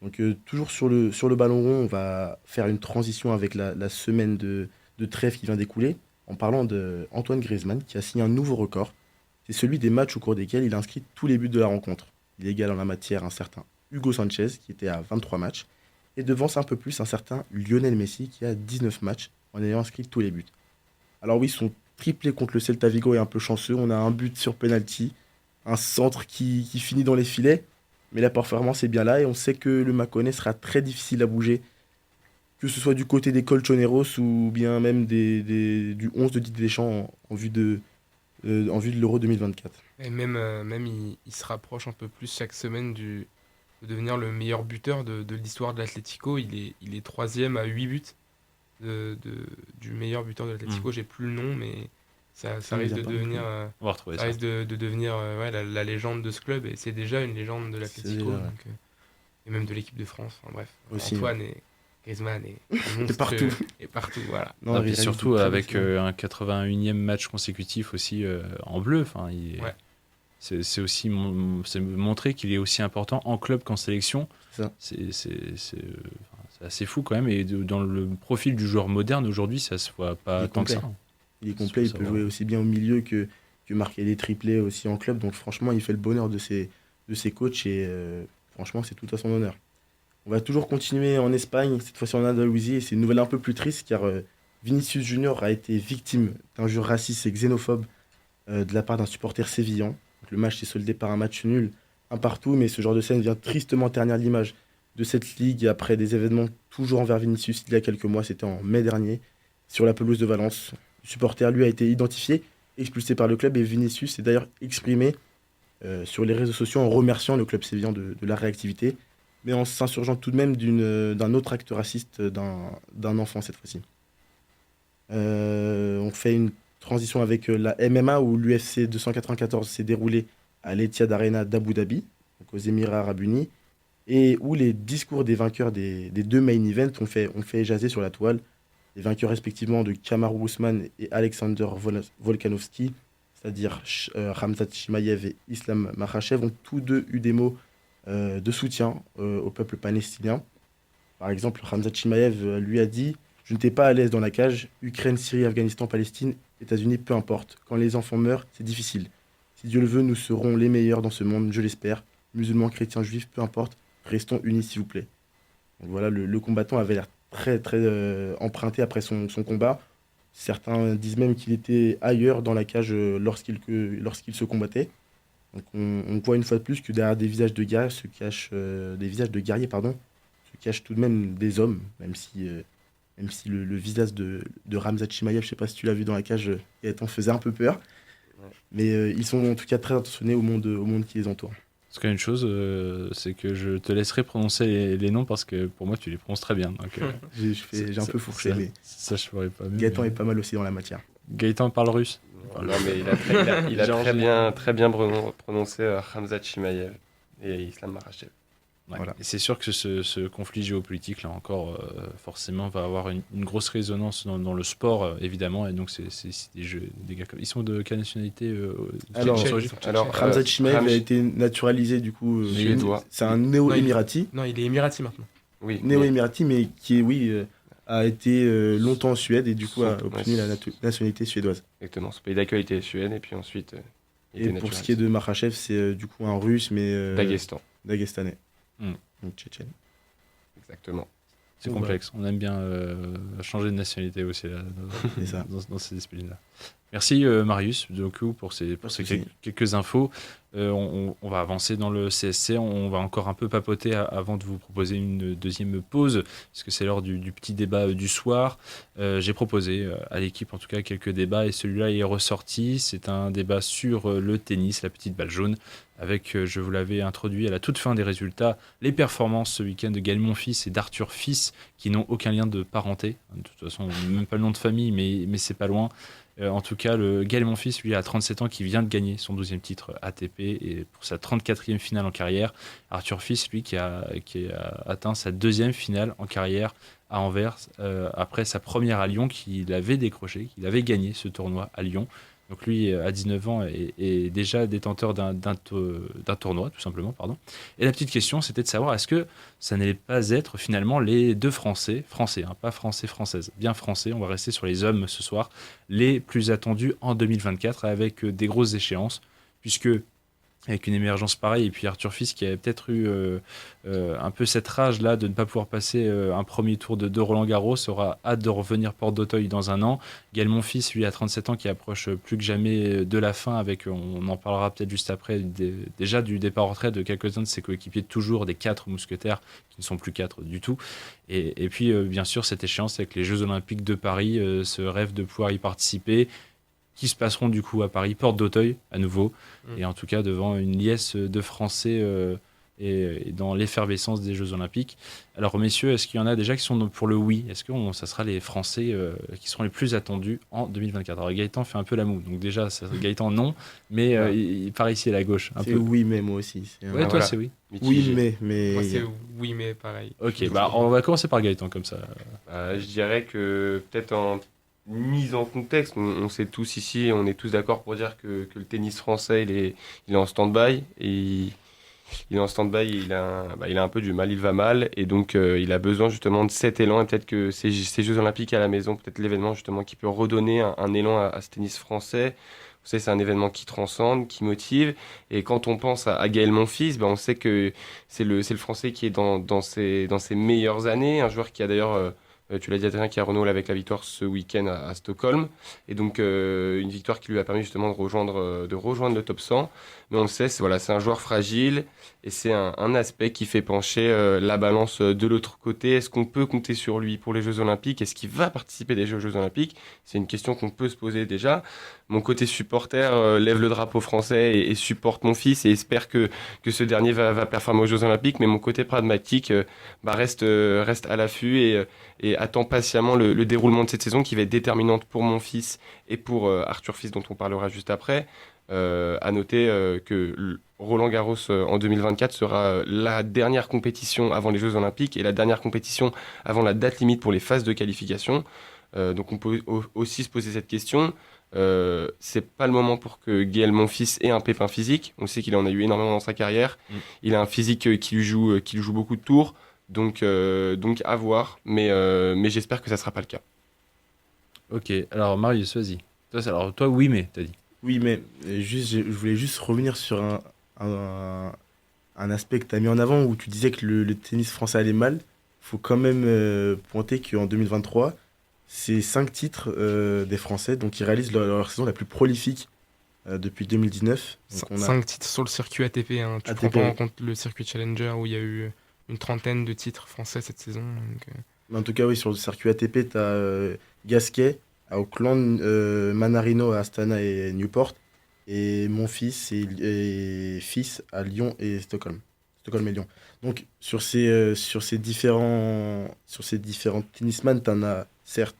Donc toujours sur le ballon rond, on va faire une transition avec la semaine de trêve qui vient d'écouler, en parlant d'Antoine Griezmann qui a signé un nouveau record. C'est celui des matchs au cours desquels il a inscrit tous les buts de la rencontre. Il égale en la matière un certain Hugo Sanchez qui était à 23 matchs et devance un peu plus un certain Lionel Messi qui a 19 matchs en ayant inscrit tous les buts. Alors oui, son triplé contre le Celta Vigo est un peu chanceux. On a un but sur penalty, un centre qui finit dans les filets. Mais la performance est bien là et on sait que le Mâconnais sera très difficile à bouger. Que ce soit du côté des Colchoneros ou bien même du 11 de Didier Deschamps en vue de l'Euro 2024. Et même il se rapproche un peu plus chaque semaine de devenir le meilleur buteur de l'histoire de l'Atlético. Il est troisième à 8 buts du meilleur buteur de l'Atlético. J'ai plus le nom, mais ça risque de devenir, On va retrouver ça. risque de devenir la légende de ce club. Et c'est déjà une légende de l'Atlético. déjà, ouais. Donc, et même de l'équipe de France. Enfin, bref, Aussi, Antoine et Griezmann et partout. Et partout, voilà. Non, Et il puis réalise surtout de très avec bons un 81e match consécutif aussi en bleu. Enfin, Ouais. c'est aussi c'est montrer qu'il est aussi important en club qu'en sélection. C'est ça. C'est assez fou quand même. Et dans le profil du joueur moderne aujourd'hui, ça se voit Il pas est tant que complet. ça. Il est complet, il Ça peut va. jouer aussi bien au milieu que marquer des triplés aussi en club. Donc franchement, il fait le bonheur de ses coachs et franchement, c'est tout à son honneur. On va toujours continuer en Espagne, cette fois-ci en Andalousie. Et c'est une nouvelle un peu plus triste car Vinicius Junior a été victime d'injures racistes et xénophobes de la part d'un supporter sévillan. Donc, le match s'est soldé par un match nul, un partout, mais ce genre de scène vient tristement ternir l'image de cette ligue après des événements toujours envers Vinicius il y a quelques mois. C'était en mai dernier, sur la pelouse de Valence. Le supporter, lui, a été identifié, expulsé par le club et Vinicius s'est d'ailleurs exprimé sur les réseaux sociaux en remerciant le club sévillan de la réactivité, mais en s'insurgeant tout de même d'un autre acte raciste d'un enfant cette fois-ci. On fait une transition avec la MMA où l'UFC 294 s'est déroulé à l'Etihad Arena d'Abu Dhabi, donc aux Émirats Arabes Unis, et où les discours des vainqueurs des deux main events ont fait jaser sur la toile. Les vainqueurs respectivement de Kamaru Usman et Alexander Volkanovski, c'est-à-dire Khamzat Chimaev et Islam Makhachev, ont tous deux eu des mots de soutien au peuple palestinien. Par exemple, Khamzat Chimaev lui a dit « Je n'étais pas à l'aise dans la cage. Ukraine, Syrie, Afghanistan, Palestine, États-Unis, peu importe. Quand les enfants meurent, c'est difficile. Si Dieu le veut, nous serons les meilleurs dans ce monde, je l'espère. Musulmans, chrétiens, juifs, peu importe. Restons unis, s'il vous plaît. » Donc voilà, le combattant avait l'air très emprunté après son combat. Certains disent même qu'il était ailleurs dans la cage lorsqu'il se combattait. Donc on voit une fois de plus que derrière des visages de guerriers se cachent se cachent tout de même des hommes, même si le visage de Khamzat Chimaev, je sais pas si tu l'as vu dans la cage, faisait un peu peur. Mais ils sont en tout cas très attentionnés au monde qui les entoure. Parce qu'il y a une chose, c'est que je te laisserai prononcer les noms parce que pour moi, tu les prononces très bien. Donc, J'ai un peu fourché, mais ça, je ferais pas mieux. Gaëtan mais- est pas mal aussi dans la matière. Gaëtan parle russe. Non, mais il a très bien prononcé Khamzat Chimaev et Islam Makhachev. Ouais. Voilà. Et c'est sûr que ce conflit géopolitique, là encore, forcément, va avoir une grosse résonance dans le sport, évidemment. Et donc, c'est des jeux, des gars comme. Ils sont de quelle nationalité Alors, Khamzat Chimaev a été naturalisé du coup. Suédois. C'est un néo-émirati. Non, il est émirati maintenant. Oui, Néo-émirati, mais qui a été longtemps en Suède et du coup a Ouais, obtenu la nationalité suédoise. exactement. Son pays d'accueil était Suède et puis ensuite il Et était pour ce qui est de Makhachev, c'est du coup un russe, mais Daghestan. daguestanais. Hmm. Donc tchétchène. Exactement. C'est Bon, complexe. On aime bien changer de nationalité aussi là, C'est ça. dans ces disciplines-là. Merci Marius du coup pour ces souci. quelques infos. On va avancer dans le CSC. On va encore un peu papoter avant de vous proposer une deuxième pause, parce que c'est l'heure du petit débat du soir. J'ai proposé à l'équipe en tout cas quelques débats et celui-là est ressorti. C'est un débat sur le tennis, la petite balle jaune, avec, je vous l'avais introduit à la toute fin des résultats, les performances ce week-end de Gaël Monfils et d'Arthur Fils, qui n'ont aucun lien de parenté. De toute façon, même pas le nom de famille, mais c'est pas loin. En tout cas, le Gaël Monfils, lui, a 37 ans, qui vient de gagner son 12e titre ATP et pour sa 34e finale en carrière. Arthur Fils, lui, qui a atteint sa 2e finale en carrière à Anvers, après sa première à Lyon, qu'il avait décroché, qu'il avait gagné ce tournoi à Lyon. Donc lui, à 19 ans, est déjà détenteur d'un tournoi, tout simplement. Pardon. Et la petite question, c'était de savoir, est-ce que ça n'allait pas être finalement les deux Français, hein, pas Français-Françaises, bien Français, on va rester sur les hommes ce soir, les plus attendus en 2024 avec des grosses échéances, puisque avec une émergence pareille, et puis Arthur Fils qui avait peut-être eu un peu cette rage-là de ne pas pouvoir passer un premier tour de Roland-Garros, aura hâte de revenir Porte d'Auteuil dans un an. Gaël Monfils, lui, à 37 ans, qui approche plus que jamais de la fin, avec, on en parlera peut-être juste après, déjà du départ en retraite de quelques-uns de ses coéquipiers, toujours des 4 mousquetaires, qui ne sont plus 4 du tout. Et puis, bien sûr, cette échéance avec les Jeux Olympiques de Paris, ce rêve de pouvoir y participer, qui se passeront du coup à Paris, Porte d'Auteuil à nouveau, et en tout cas devant une liesse de Français et dans l'effervescence des Jeux Olympiques. Alors messieurs, est-ce qu'il y en a déjà qui sont pour le oui? Est-ce que ça sera les Français qui seront les plus attendus en 2024? Alors Gaëtan fait un peu la moue, donc déjà Gaëtan non, mais il part ici à la gauche. C'est oui, mais moi aussi. Ouais, toi c'est oui. Oui, mais... Moi, c'est oui, mais pareil. Ok, on va commencer par Gaëtan comme ça. Je dirais que peut-être en mise en contexte, on sait tous ici, on est tous d'accord pour dire que le tennis français, il est en stand-by. Et il est en stand-by, il a un peu du mal, il va mal. Et donc, il a besoin justement de cet élan. Et peut-être que ces Jeux Olympiques à la maison, peut-être l'événement justement qui peut redonner un élan à ce tennis français. Vous savez, c'est un événement qui transcende, qui motive. Et quand on pense à Gaël Monfils, on sait que c'est le Français qui est dans ses meilleures années. Un joueur qui a d'ailleurs... tu l'as dit, Adrien, qui a renoué avec la victoire ce week-end à Stockholm. Et donc, une victoire qui lui a permis justement de rejoindre le top 100. Mais on le sait, c'est un joueur fragile et c'est un aspect qui fait pencher la balance de l'autre côté. Est-ce qu'on peut compter sur lui pour les Jeux Olympiques? Est-ce qu'il va participer déjà aux Jeux Olympiques? C'est une question qu'on peut se poser déjà. Mon côté supporter lève le drapeau français et supporte mon fils et espère que ce dernier va performer aux Jeux Olympiques. Mais mon côté pragmatique reste à l'affût et attend patiemment le déroulement de cette saison qui va être déterminante pour mon fils et pour Arthur Fils, dont on parlera juste après. À noter que Roland-Garros en 2024 sera la dernière compétition avant les Jeux Olympiques et la dernière compétition avant la date limite pour les phases de qualification. Donc on peut aussi se poser cette question. C'est pas le moment pour que Gaël Monfils ait un pépin physique. On sait qu'il en a eu énormément dans sa carrière. Il a un physique qui lui joue beaucoup de tours. Donc à voir. Mais j'espère que ça sera pas le cas. Ok, alors Marius, vas-y. Toi, oui, mais t'as dit. Oui, mais je voulais juste revenir sur un aspect que tu as mis en avant où tu disais que le tennis français allait mal. Il faut quand même pointer qu'en 2023, c'est 5 titres des Français, donc ils réalisent leur saison la plus prolifique depuis 2019. Donc 5 titres sur le circuit ATP. Tu prends pas en compte le circuit Challenger où il y a eu une trentaine de titres français cette saison. Mais en tout cas, oui, sur le circuit ATP, tu as Gasquet à Auckland, Manarino à Astana et Newport, et mon fils et fils à Lyon et Stockholm et Lyon. Donc sur ces différents tennisman, tu en as certes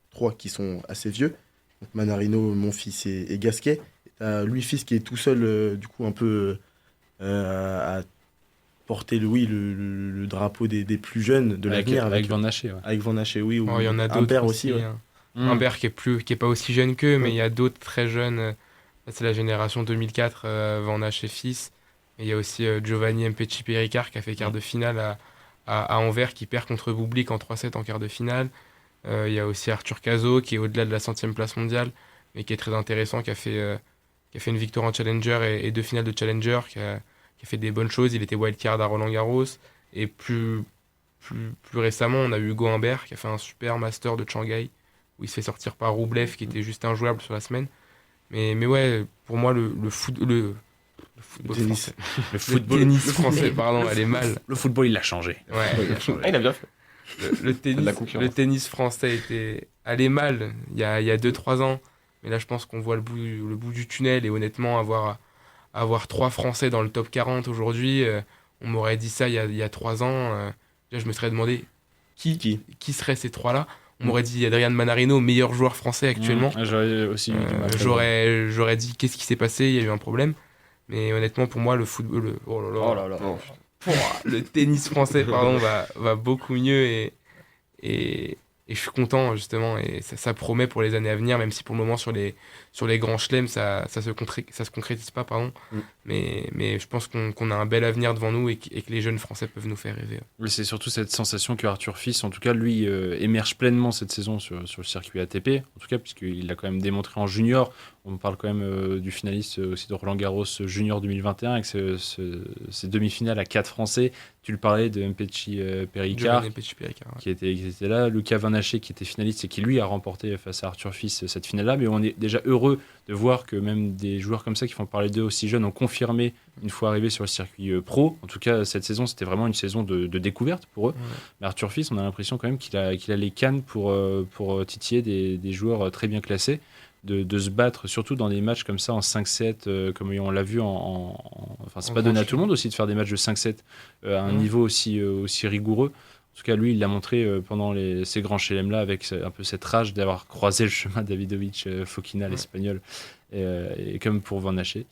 3 qui sont assez vieux, donc Manarino, mon fils et Gasquet. Tu as Louis Fils qui est tout seul du coup un peu à porter le drapeau des plus jeunes de l'avenir avec Van Haché. Ouais. Avec Van Haché, oui. Il y en a d'autres Humbert aussi. Ouais. Humbert qui est pas aussi jeune qu'eux, mais il y a d'autres très jeunes. C'est la génération 2004, Van Haché fils. Et il y a aussi Giovanni Mpetshi-Péricard qui a fait quart de finale à Anvers, qui perd contre Bublik en 3-7 en quart de finale. Il y a aussi Arthur Cazot qui est au-delà de la 100e place mondiale, mais qui est très intéressant, qui a fait une victoire en Challenger et 2 finales de Challenger, qui a fait des bonnes choses. Il était wildcard à Roland-Garros. Et plus récemment, on a eu Hugo Humbert qui a fait un super master de Shanghai, où il se fait sortir par Roublev, qui était juste injouable sur la semaine. Mais ouais, pour moi, le tennis français, pardon, elle est mal. Le football, il l'a changé. Ouais, Il a bien fait. Le tennis français allait mal il y a 2-3 ans. Mais là, je pense qu'on voit le bout du tunnel. Et honnêtement, avoir 3 Français dans le top 40 aujourd'hui, on m'aurait dit ça il y a 3 ans. Déjà, je me serais demandé qui seraient ces 3-là. On m'aurait dit Adrian Manarino, meilleur joueur français actuellement. J'aurais aussi j'aurais dit qu'est-ce qui s'est passé, il y a eu un problème. Mais honnêtement, pour moi, le football, le tennis français, pardon, va beaucoup mieux et je suis content justement, et ça promet pour les années à venir, même si pour le moment sur les grands chelems ça se concrétise pas, pardon. Mais je pense qu'on a un bel avenir devant nous et que les jeunes Français peuvent nous faire rêver. Mais c'est surtout cette sensation que Arthur Fils, en tout cas lui, émerge pleinement cette saison sur le circuit ATP, en tout cas puisqu'il l'a quand même démontré en junior. On parle quand même du finaliste aussi de Roland Garros Junior 2021 avec ces demi-finales à 4 Français. Tu le parlais de Mpetshi Perricard qui était là. Lucas Van Haché qui était finaliste et qui lui a remporté face à Arthur Fils cette finale-là. Mais on est déjà heureux de voir que même des joueurs comme ça qui font parler d'eux aussi jeunes ont confirmé une fois arrivés sur le circuit pro. En tout cas, cette saison, c'était vraiment une saison de découverte pour eux. Ouais. Mais Arthur Fils, on a l'impression quand même qu'il a les cannes pour titiller des joueurs très bien classés. De se battre, surtout dans des matchs comme ça en 5-7, comme on l'a vu enfin, c'est pas donné à tout le monde aussi de faire des matchs de 5-7 à un niveau aussi rigoureux. En tout cas, lui, il l'a montré pendant ces grands chelem-là avec un peu cette rage d'avoir croisé le chemin de Davidovich Fokina, l'espagnol, et comme pour Van Haché.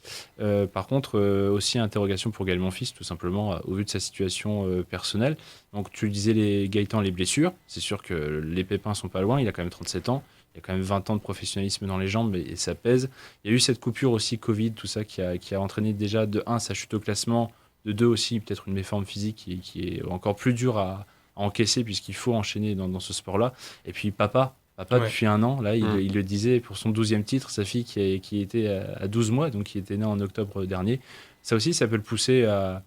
Par contre, aussi interrogation pour Gaël Monfils, tout simplement, au vu de sa situation personnelle. Donc, tu le disais, Gaëtan, les blessures. C'est sûr que les pépins sont pas loin. Il a quand même 37 ans. Il y a quand même 20 ans de professionnalisme dans les jambes et ça pèse. Il y a eu cette coupure aussi Covid, tout ça, qui a entraîné déjà de 1 sa chute au classement, de 2 aussi peut-être une méforme physique qui est encore plus dure à encaisser puisqu'il faut enchaîner dans ce sport-là. Et puis papa depuis 1 an, là, il le disait pour son 12e titre, sa fille qui était à 12 mois, donc qui était née en octobre dernier. Ça aussi, ça peut le pousser à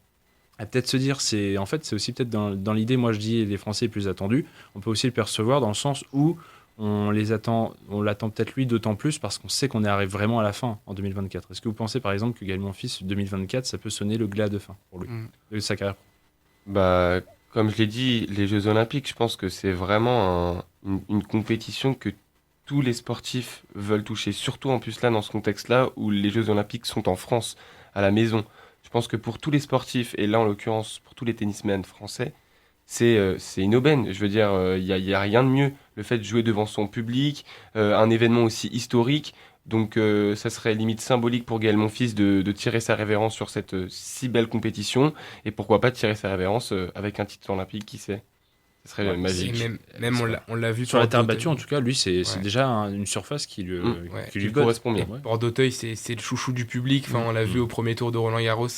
peut-être se dire, c'est aussi peut-être dans l'idée, moi je dis les Français les plus attendus, on peut aussi le percevoir dans le sens où on l'attend peut-être lui d'autant plus parce qu'on sait qu'on arrive vraiment à la fin en 2024. Est-ce que vous pensez par exemple que Gaël Monfils 2024 ça peut sonner le glas de fin pour lui de sa carrière? Bah, comme je l'ai dit, les Jeux Olympiques, je pense que c'est vraiment une compétition que tous les sportifs veulent toucher, surtout en plus là dans ce contexte-là où les Jeux Olympiques sont en France, à la maison. Je pense que pour tous les sportifs, et là en l'occurrence pour tous les tennismen français, c'est une aubaine. Je veux dire, il y a rien de mieux. Le fait de jouer devant son public, un événement aussi historique. Donc, ça serait limite symbolique pour Gaël Monfils de tirer sa révérence sur cette si belle compétition. Et pourquoi pas tirer sa révérence avec un titre olympique, qui sait? Ce serait magique. Même on l'a vu sur la terre battue, en tout cas, lui, c'est déjà une surface qui lui correspond bien. Port d'Auteuil, c'est le chouchou du public. Enfin, on l'a vu au premier tour de Roland Garros.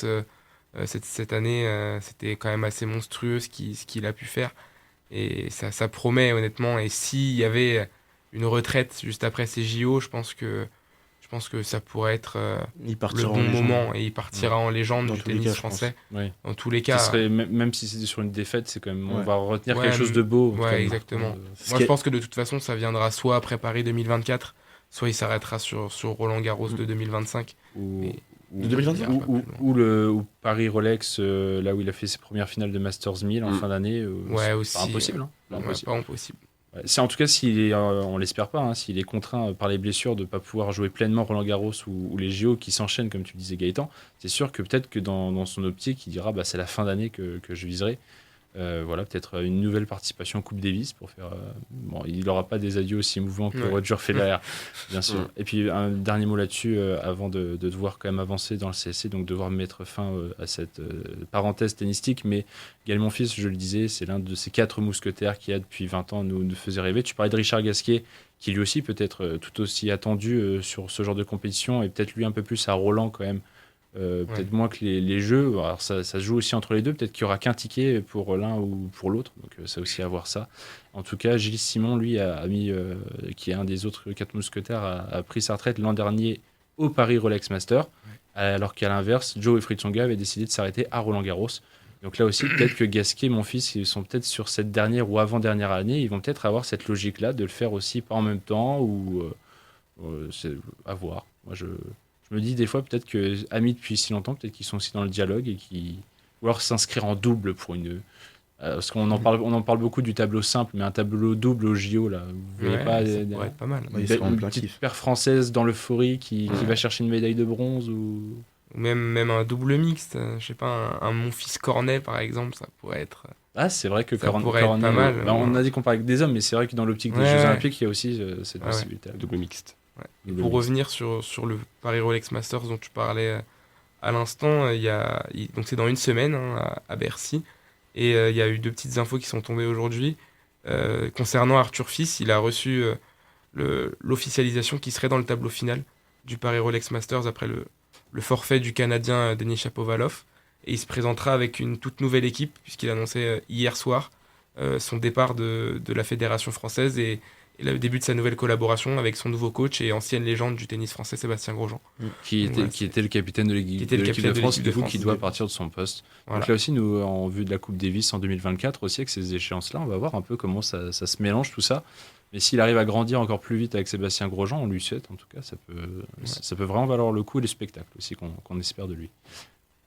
Cette année, c'était quand même assez monstrueux ce qu'il a pu faire. Et ça promet, honnêtement. Et s'il y avait une retraite juste après ces JO, je pense que ça pourrait être le bon moment. Et il partira en légende du tennis français. Dans tous les cas. Même si c'était sur une défaite, c'est quand même, on va retenir quelque chose de beau. Ouais, exactement. Moi, je pense que de toute façon, ça viendra soit après Paris 2024, soit il s'arrêtera sur Roland Garros de 2025. De 2025 ou Paris Rolex, là où il a fait ses premières finales de Masters 1000 en fin d'année. C'est pas impossible. Pas impossible. C'est en tout cas, on l'espère pas, s'il est contraint par les blessures de ne pas pouvoir jouer pleinement Roland Garros ou les JO qui s'enchaînent, comme tu disais Gaëtan, c'est sûr que peut-être que dans son optique, il dira c'est la fin d'année que je viserai. Peut-être une nouvelle participation en Coupe Davis pour faire. Il n'aura pas des adieux aussi émouvants que Roger Federer, bien sûr. Et puis un dernier mot là-dessus, avant de devoir quand même avancer dans le CSC, donc devoir mettre fin à cette parenthèse tennistique. Mais Gaël Monfils, je le disais, c'est l'un de ces 4 mousquetaires qui, depuis 20 ans, nous faisait rêver. Tu parlais de Richard Gasquet, qui lui aussi peut être tout aussi attendu sur ce genre de compétition, et peut-être lui un peu plus à Roland quand même. Peut-être moins que les jeux. Alors ça se joue aussi entre les deux. Peut-être qu'il n'y aura qu'un ticket pour l'un ou pour l'autre. Donc ça aussi à voir ça. En tout cas, Gilles Simon, lui, qui est un des autres 4 mousquetaires, a pris sa retraite l'an dernier au Paris Rolex Master. Alors qu'à l'inverse, Joe et Fritz Tsonga avaient décidé de s'arrêter à Roland Garros. Donc là aussi, peut-être que Gasquet et Monfils, ils sont peut-être sur cette dernière ou avant-dernière année. Ils vont peut-être avoir cette logique-là de le faire aussi pas en même temps ou c'est à voir. Moi, je me dis des fois peut-être que amis depuis si longtemps, peut-être qu'ils sont aussi dans le dialogue ou alors s'inscrire en double pour une. Parce qu'on en parle beaucoup du tableau simple, mais un tableau double au JO là, vous voyez pas. Ça pourrait être pas mal. Une petite paire française dans l'euphorie qui va chercher une médaille de bronze ou même un double mixte. Je sais pas, un Monfils Cornet par exemple, ça pourrait être. Ah, c'est vrai que Cornet être pas mal. On a dit qu'on parlait que des hommes, mais c'est vrai que dans l'optique des Jeux Olympiques, il y a aussi cette possibilité. Double mixte. Et pour revenir sur le Paris Rolex Masters dont tu parlais à l'instant, donc c'est dans une semaine à Bercy, et il y a eu 2 petites infos qui sont tombées aujourd'hui. Concernant Arthur Fils, il a reçu l'officialisation qui serait dans le tableau final du Paris Rolex Masters après le forfait du Canadien Denis Shapovalov, et il se présentera avec une toute nouvelle équipe puisqu'il annonçait hier soir son départ de la fédération française et et le début de sa nouvelle collaboration avec son nouveau coach et ancienne légende du tennis français, Sébastien Grosjean. Qui était le capitaine de l'équipe de France, du coup, qui doit partir de son poste. Voilà. Donc là aussi, nous, en vue de la Coupe Davis en 2024, aussi avec ces échéances-là, on va voir un peu comment ça se mélange tout ça. Mais s'il arrive à grandir encore plus vite avec Sébastien Grosjean, on lui souhaite, en tout cas, ça peut vraiment valoir le coup et le spectacle aussi qu'on espère de lui.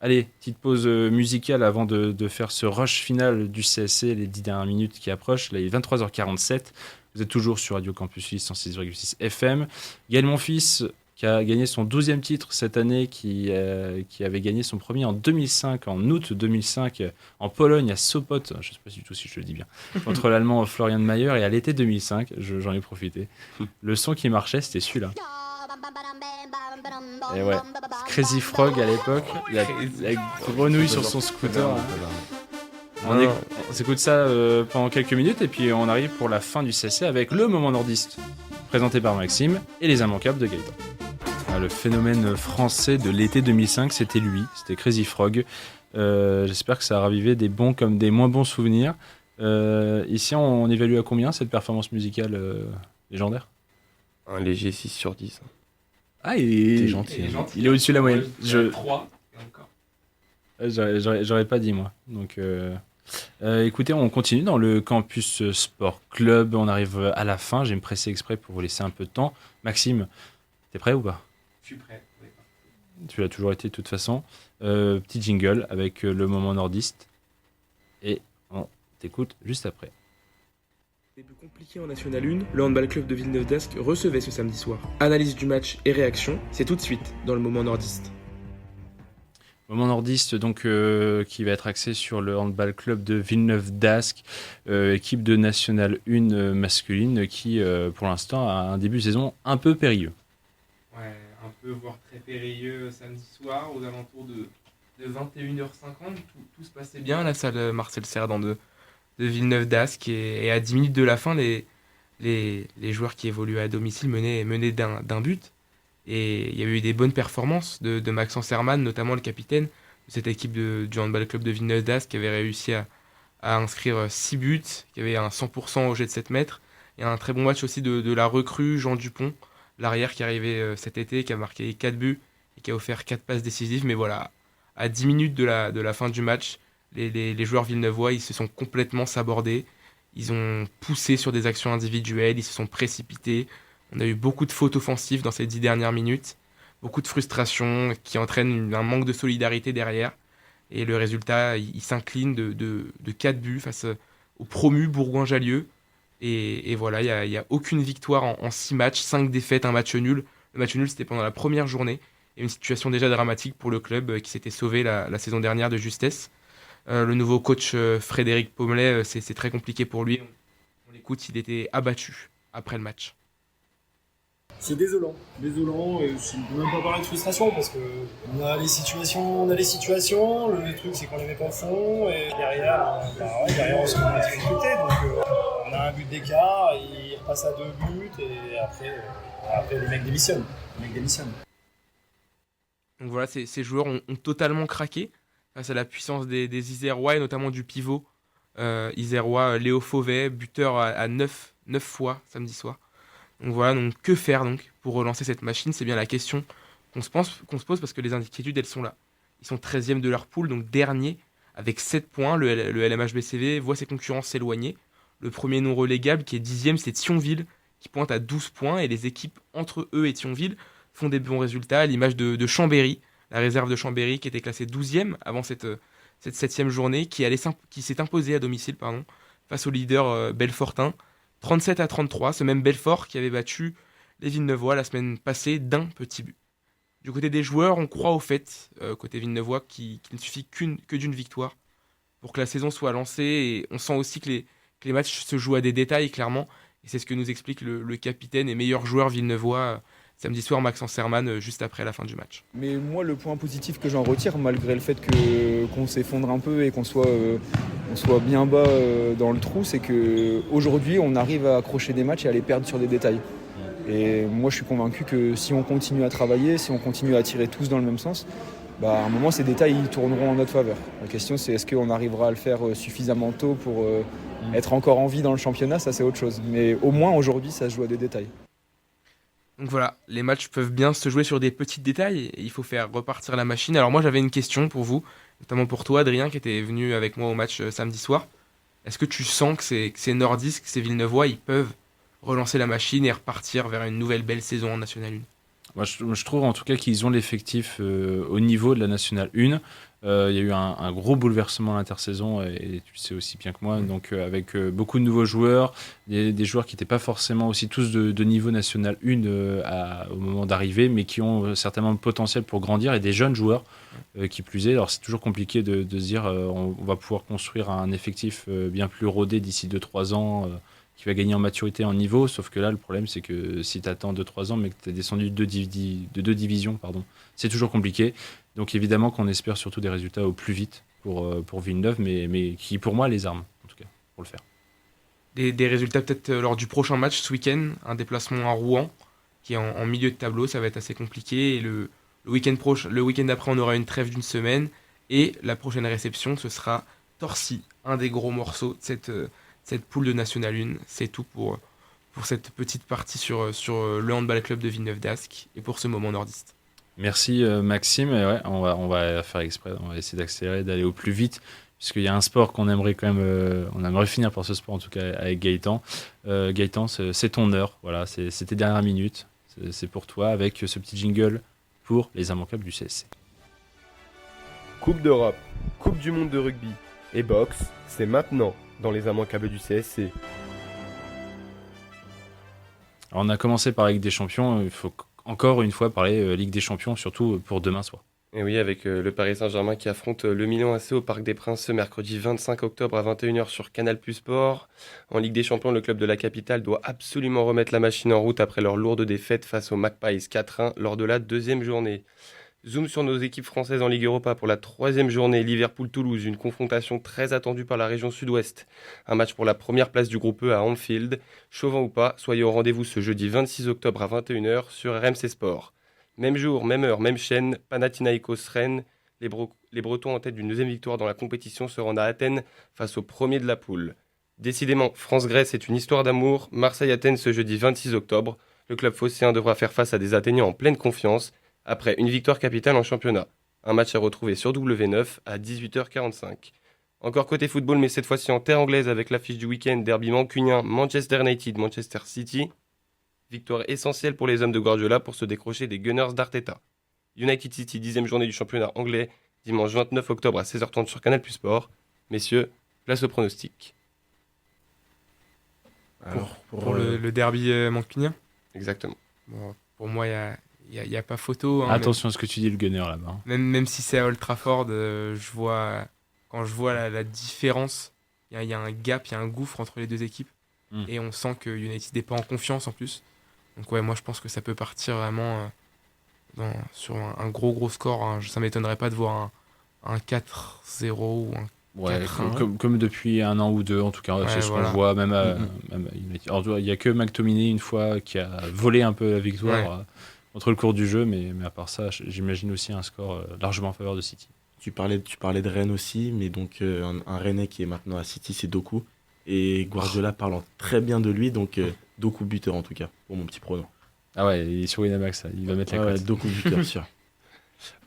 Allez, petite pause musicale avant de faire ce rush final du CSC, les 10 dernières minutes qui approchent. Là, il est 23h47. Vous êtes toujours sur Radio Campus Lille 106,6 FM. Gaël Monfils, qui a gagné son 12e titre cette année, qui avait gagné son premier en 2005, en août 2005, en Pologne, à Sopot, je ne sais pas du tout si je le dis bien, contre l'Allemand Florian Mayer, et à l'été 2005, j'en ai profité. Le son qui marchait, c'était celui-là. Et ouais, Crazy Frog à l'époque, la grenouille sur son scooter. On s'écoute ça pendant quelques minutes et puis on arrive pour la fin du CSC avec le moment nordiste, présenté par Maxime et les immanquables de Gaëtan. Le phénomène français de l'été 2005, c'était lui, c'était Crazy Frog. J'espère que ça a ravivé des bons comme des moins bons souvenirs. Ici, on évalue à combien cette performance musicale légendaire ? Un léger 6 sur 10. Ah, il est gentil. Il est au-dessus de la moyenne. 3 encore. J'aurais pas dit, moi. Donc, écoutez, on continue dans le Campus Sport Club. On arrive à la fin. Je vais me presser exprès pour vous laisser un peu de temps. Maxime, t'es prêt ou pas ? Je suis prêt. Oui. Tu l'as toujours été de toute façon. Petit jingle avec le moment nordiste. Et on t'écoute juste après. Début compliqué en National 1, le handball club de Villeneuve d'Ascq recevait ce samedi soir. Analyse du match et réaction, c'est tout de suite dans le moment nordiste. Moment nordiste donc qui va être axé sur le handball club de Villeneuve d'Ascq, équipe de National 1 masculine qui pour l'instant a un début de saison un peu périlleux. Ouais, un peu voire très périlleux samedi soir aux alentours de 21h50. Tout se passait bien à la salle Marcel Cerdan de Villeneuve d'Ascq et à 10 minutes de la fin, les joueurs qui évoluaient à domicile menaient d'un but. Et il y a eu des bonnes performances de Maxence Hermann, notamment le capitaine de cette équipe du handball club de Villeneuve d'Ascq, qui avait réussi à inscrire 6 buts, qui avait un 100% au jet de 7 mètres. Et un très bon match aussi de la recrue Jean Dupont, l'arrière qui est arrivé cet été, qui a marqué 4 buts et qui a offert 4 passes décisives. Mais voilà, à 10 minutes de la fin du match, les joueurs villeneuvois, ils se sont complètement sabordés. Ils ont poussé sur des actions individuelles, ils se sont précipités. On a eu beaucoup de fautes offensives dans ces 10 dernières minutes. Beaucoup de frustration qui entraîne un manque de solidarité derrière. Et le résultat, il s'incline de 4 buts face au promu Bourgoin-Jallieu. Et voilà, il n'y a aucune victoire en 6 matchs, 5 défaites, un match nul. Le match nul, c'était pendant la première journée. Et une situation déjà dramatique pour le club qui s'était sauvé la saison dernière de justesse. Le nouveau coach Frédéric Pommelet, c'est très compliqué pour lui. On l'écoute, il était abattu après le match. C'est désolant, je ne peux même pas parler de frustration parce que on a les situations, le truc c'est qu'on les met pas au fond et derrière on se met en difficulté, donc on a un but d'écart, il repasse à 2 buts et après les mecs démissionnent. Donc voilà, ces joueurs ont totalement craqué face à la puissance des Isérois et notamment du pivot Isérois Léo Fauvet, buteur à 9 fois samedi soir. Donc voilà, donc que faire donc pour relancer cette machine ? C'est bien la question qu'on se pose parce que les inquiétudes, elles sont là. Ils sont 13e de leur poule, donc dernier, avec 7 points. Le LMHBCV voit ses concurrents s'éloigner. Le premier non relégable, qui est 10e, c'est Thionville, qui pointe à 12 points. Et les équipes entre eux et Thionville font des bons résultats, à l'image de Chambéry, la réserve de Chambéry, qui était classée 12e avant cette 7e journée, qui s'est imposée à domicile face au leader Belfortin. 37-33, ce même Belfort qui avait battu les Villeneuvois la semaine passée d'un petit but. Du côté des joueurs, on croit au fait, côté Villeneuvois, qu'il ne suffit que d'une victoire pour que la saison soit lancée. Et on sent aussi que les matchs se jouent à des détails, clairement. Et c'est ce que nous explique le capitaine et meilleur joueur villeneuvois samedi soir, Maxence Hermann, juste après la fin du match. Mais moi, le point positif que j'en retire, malgré le fait qu'on s'effondre un peu et qu'on soit bien bas dans le trou, c'est qu'aujourd'hui, on arrive à accrocher des matchs et à les perdre sur des détails. Et moi, je suis convaincu que si on continue à travailler, si on continue à tirer tous dans le même sens, à un moment, ces détails ils tourneront en notre faveur. La question, c'est est-ce qu'on arrivera à le faire suffisamment tôt pour être encore en vie dans le championnat. Ça, c'est autre chose. Mais au moins, aujourd'hui, ça se joue à des détails. Donc voilà, les matchs peuvent bien se jouer sur des petits détails et il faut faire repartir la machine. Alors moi, j'avais une question pour vous, notamment pour toi, Adrien, qui était venu avec moi au match samedi soir. Est-ce que tu sens que ces Nordistes, que ces Villeneuvois, ils peuvent relancer la machine et repartir vers une nouvelle belle saison en National 1? Moi, je trouve en tout cas qu'ils ont l'effectif au niveau de la National 1. Il y a eu un gros bouleversement à l'intersaison, et tu le sais aussi bien que moi, donc avec beaucoup de nouveaux joueurs, des joueurs qui n'étaient pas forcément aussi tous de niveau National 1 au moment d'arriver, mais qui ont certainement le potentiel pour grandir, et des jeunes joueurs qui plus est. Alors c'est toujours compliqué de se dire on va pouvoir construire un effectif bien plus rodé d'ici 2-3 ans, qui va gagner en maturité, en niveau, sauf que là le problème c'est que si tu attends 2-3 ans mais que tu es descendu de deux divisions, c'est toujours compliqué. Donc évidemment qu'on espère surtout des résultats au plus vite pour Villeneuve, mais qui pour moi a les armes en tout cas pour le faire. Des résultats peut-être lors du prochain match ce week-end, un déplacement à Rouen qui est en milieu de tableau, ça va être assez compliqué, et le week-end d'après on aura une trêve d'une semaine, et la prochaine réception ce sera Torcy, un des gros morceaux de cette poule de National 1. C'est tout pour cette petite partie sur le handball club de Villeneuve d'Ascq et pour ce moment nordiste. Merci Maxime. Et ouais, on va faire exprès, on va essayer d'accélérer, d'aller au plus vite, puisqu'il y a un sport qu'on aimerait quand même, on aimerait finir par ce sport en tout cas avec Gaëtan. Gaëtan, c'est ton heure, voilà, c'est tes dernières minutes, c'est pour toi avec ce petit jingle pour les immanquables du CSC. Coupe d'Europe, Coupe du monde de rugby et boxe, c'est maintenant dans les immanquables du CSC. Alors on a commencé par la Ligue des Champions, il faut encore une fois parler Ligue des Champions, surtout pour demain soir. Et oui, avec le Paris Saint-Germain qui affronte le Milan AC au Parc des Princes ce mercredi 25 octobre à 21h sur Canal+ Sport. En Ligue des Champions, le club de la capitale doit absolument remettre la machine en route après leur lourde défaite face aux Magpies 4-1 lors de la deuxième journée. Zoom sur nos équipes françaises en Ligue Europa pour la troisième journée, Liverpool-Toulouse, une confrontation très attendue par la région sud-ouest. Un match pour la première place du groupe E à Anfield. Chauvin ou pas, soyez au rendez-vous ce jeudi 26 octobre à 21h sur RMC Sport. Même jour, même heure, même chaîne, Panathinaikos-Rennes. Les Bretons en tête d'une deuxième victoire dans la compétition se rendent à Athènes face au premier de la poule. Décidément, France-Grèce est une histoire d'amour. Marseille-Athènes ce jeudi 26 octobre. Le club phocéen devra faire face à des Athéniens en pleine confiance après une victoire capitale en championnat. Un match à retrouver sur W9 à 18h45. Encore côté football, mais cette fois-ci en terre anglaise avec l'affiche du week-end, derby mancunien Manchester United, Manchester City. Victoire essentielle pour les hommes de Guardiola pour se décrocher des Gunners d'Arteta. United City, 10e journée du championnat anglais, dimanche 29 octobre à 16h30 sur Canal+ Sport. Messieurs, place au pronostic. Alors, pour le derby mancunien. Exactement. Bon, pour moi, il n'y a pas photo. Attention à ce que tu dis, le gunner là-bas. Même si c'est à Old Trafford, quand je vois la différence, il y a un gap, il y a un gouffre entre les deux équipes. Et on sent que United n'est pas en confiance en plus. Donc ouais, moi je pense que ça peut partir vraiment sur un gros score. Hein. Ça ne m'étonnerait pas de voir un 4-0 ou un 4-1. Comme depuis un an ou deux, en tout cas, c'est ce qu'on voit. Même il n'y a que McTominay une fois qui a volé un peu la victoire contre le cours du jeu, mais à part ça, j'imagine aussi un score largement en faveur de City. Tu parlais de Rennes aussi, mais donc un Rennais qui est maintenant à City, c'est Doku. Et Guardiola parlant très bien de lui, donc Doku buteur en tout cas, pour mon petit pronom. Ah ouais, il est sur Winamax, il va mettre la cote. Ouais, Doku buteur, sûr.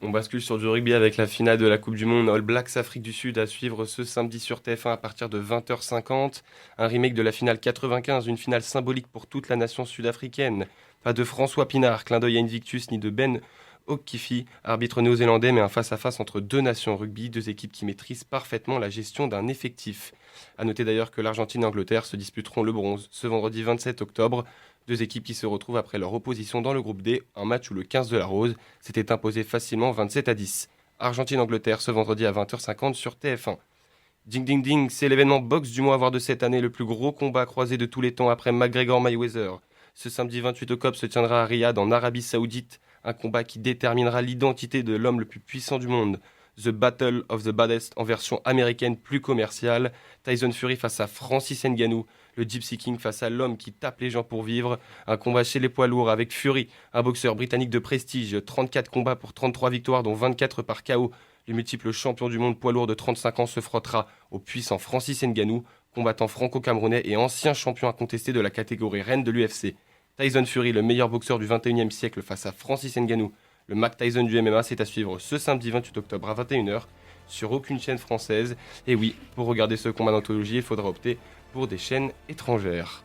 On bascule sur du rugby avec la finale de la Coupe du Monde All Blacks Afrique du Sud à suivre ce samedi sur TF1 à partir de 20h50. Un remake de la finale 95, une finale symbolique pour toute la nation sud-africaine. Pas de François Pinard, clin d'œil à Invictus, ni de Ben O'Keefe, arbitre néo-zélandais, mais un face-à-face entre deux nations rugby, deux équipes qui maîtrisent parfaitement la gestion d'un effectif. A noter d'ailleurs que l'Argentine et l'Angleterre se disputeront le bronze ce vendredi 27 octobre. Deux équipes qui se retrouvent après leur opposition dans le groupe D, un match où le 15 de la Rose s'était imposé facilement 27-10. Argentine-Angleterre ce vendredi à 20h50 sur TF1. Ding ding ding, c'est l'événement boxe du mois à voir de cette année, le plus gros combat croisé de tous les temps après McGregor-Mayweather. Ce samedi 28 octobre se tiendra à Riyad en Arabie Saoudite, un combat qui déterminera l'identité de l'homme le plus puissant du monde. The Battle of the Baddest en version américaine plus commerciale. Tyson Fury face à Francis Ngannou. Le Gypsy King face à l'homme qui tape les gens pour vivre. Un combat chez les poids lourds avec Fury, un boxeur britannique de prestige. 34 combats pour 33 victoires, dont 24 par KO. Le multiple champion du monde poids lourd de 35 ans se frottera au puissant Francis Ngannou, combattant franco-camerounais et ancien champion incontesté de la catégorie reine de l'UFC. Tyson Fury, le meilleur boxeur du 21e siècle face à Francis Ngannou. Le Mac Tyson du MMA, c'est à suivre ce samedi 28 octobre à 21h sur aucune chaîne française. Et oui, pour regarder ce combat d'anthologie, il faudra opter pour des chaînes étrangères.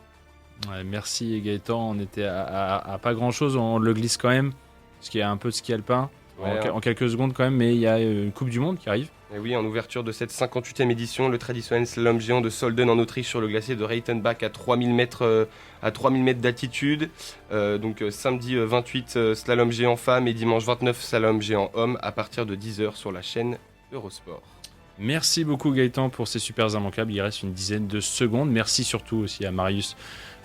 Ouais, merci Gaëtan, on était à pas grand chose, on le glisse quand même, parce qu'il y a un peu de ski alpin, en quelques secondes quand même, mais il y a une Coupe du Monde qui arrive. Et oui, en ouverture de cette 58e édition, le traditionnel slalom géant de Solden en Autriche sur le glacier de Reitenbach à 3000 mètres d'altitude. Donc samedi 28 slalom géant femmes et dimanche 29 slalom géant hommes à partir de 10h sur la chaîne Eurosport. Merci beaucoup Gaëtan pour ces super immanquables, il reste une dizaine de secondes. Merci surtout aussi à Marius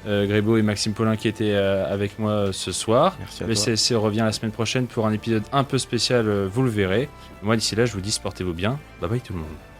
Grébeau et Maxime Paulin qui étaient avec moi ce soir. Merci à le toi. CSC revient la semaine prochaine pour un épisode un peu spécial, vous le verrez. Moi d'ici là je vous dis portez-vous bien, bye bye tout le monde.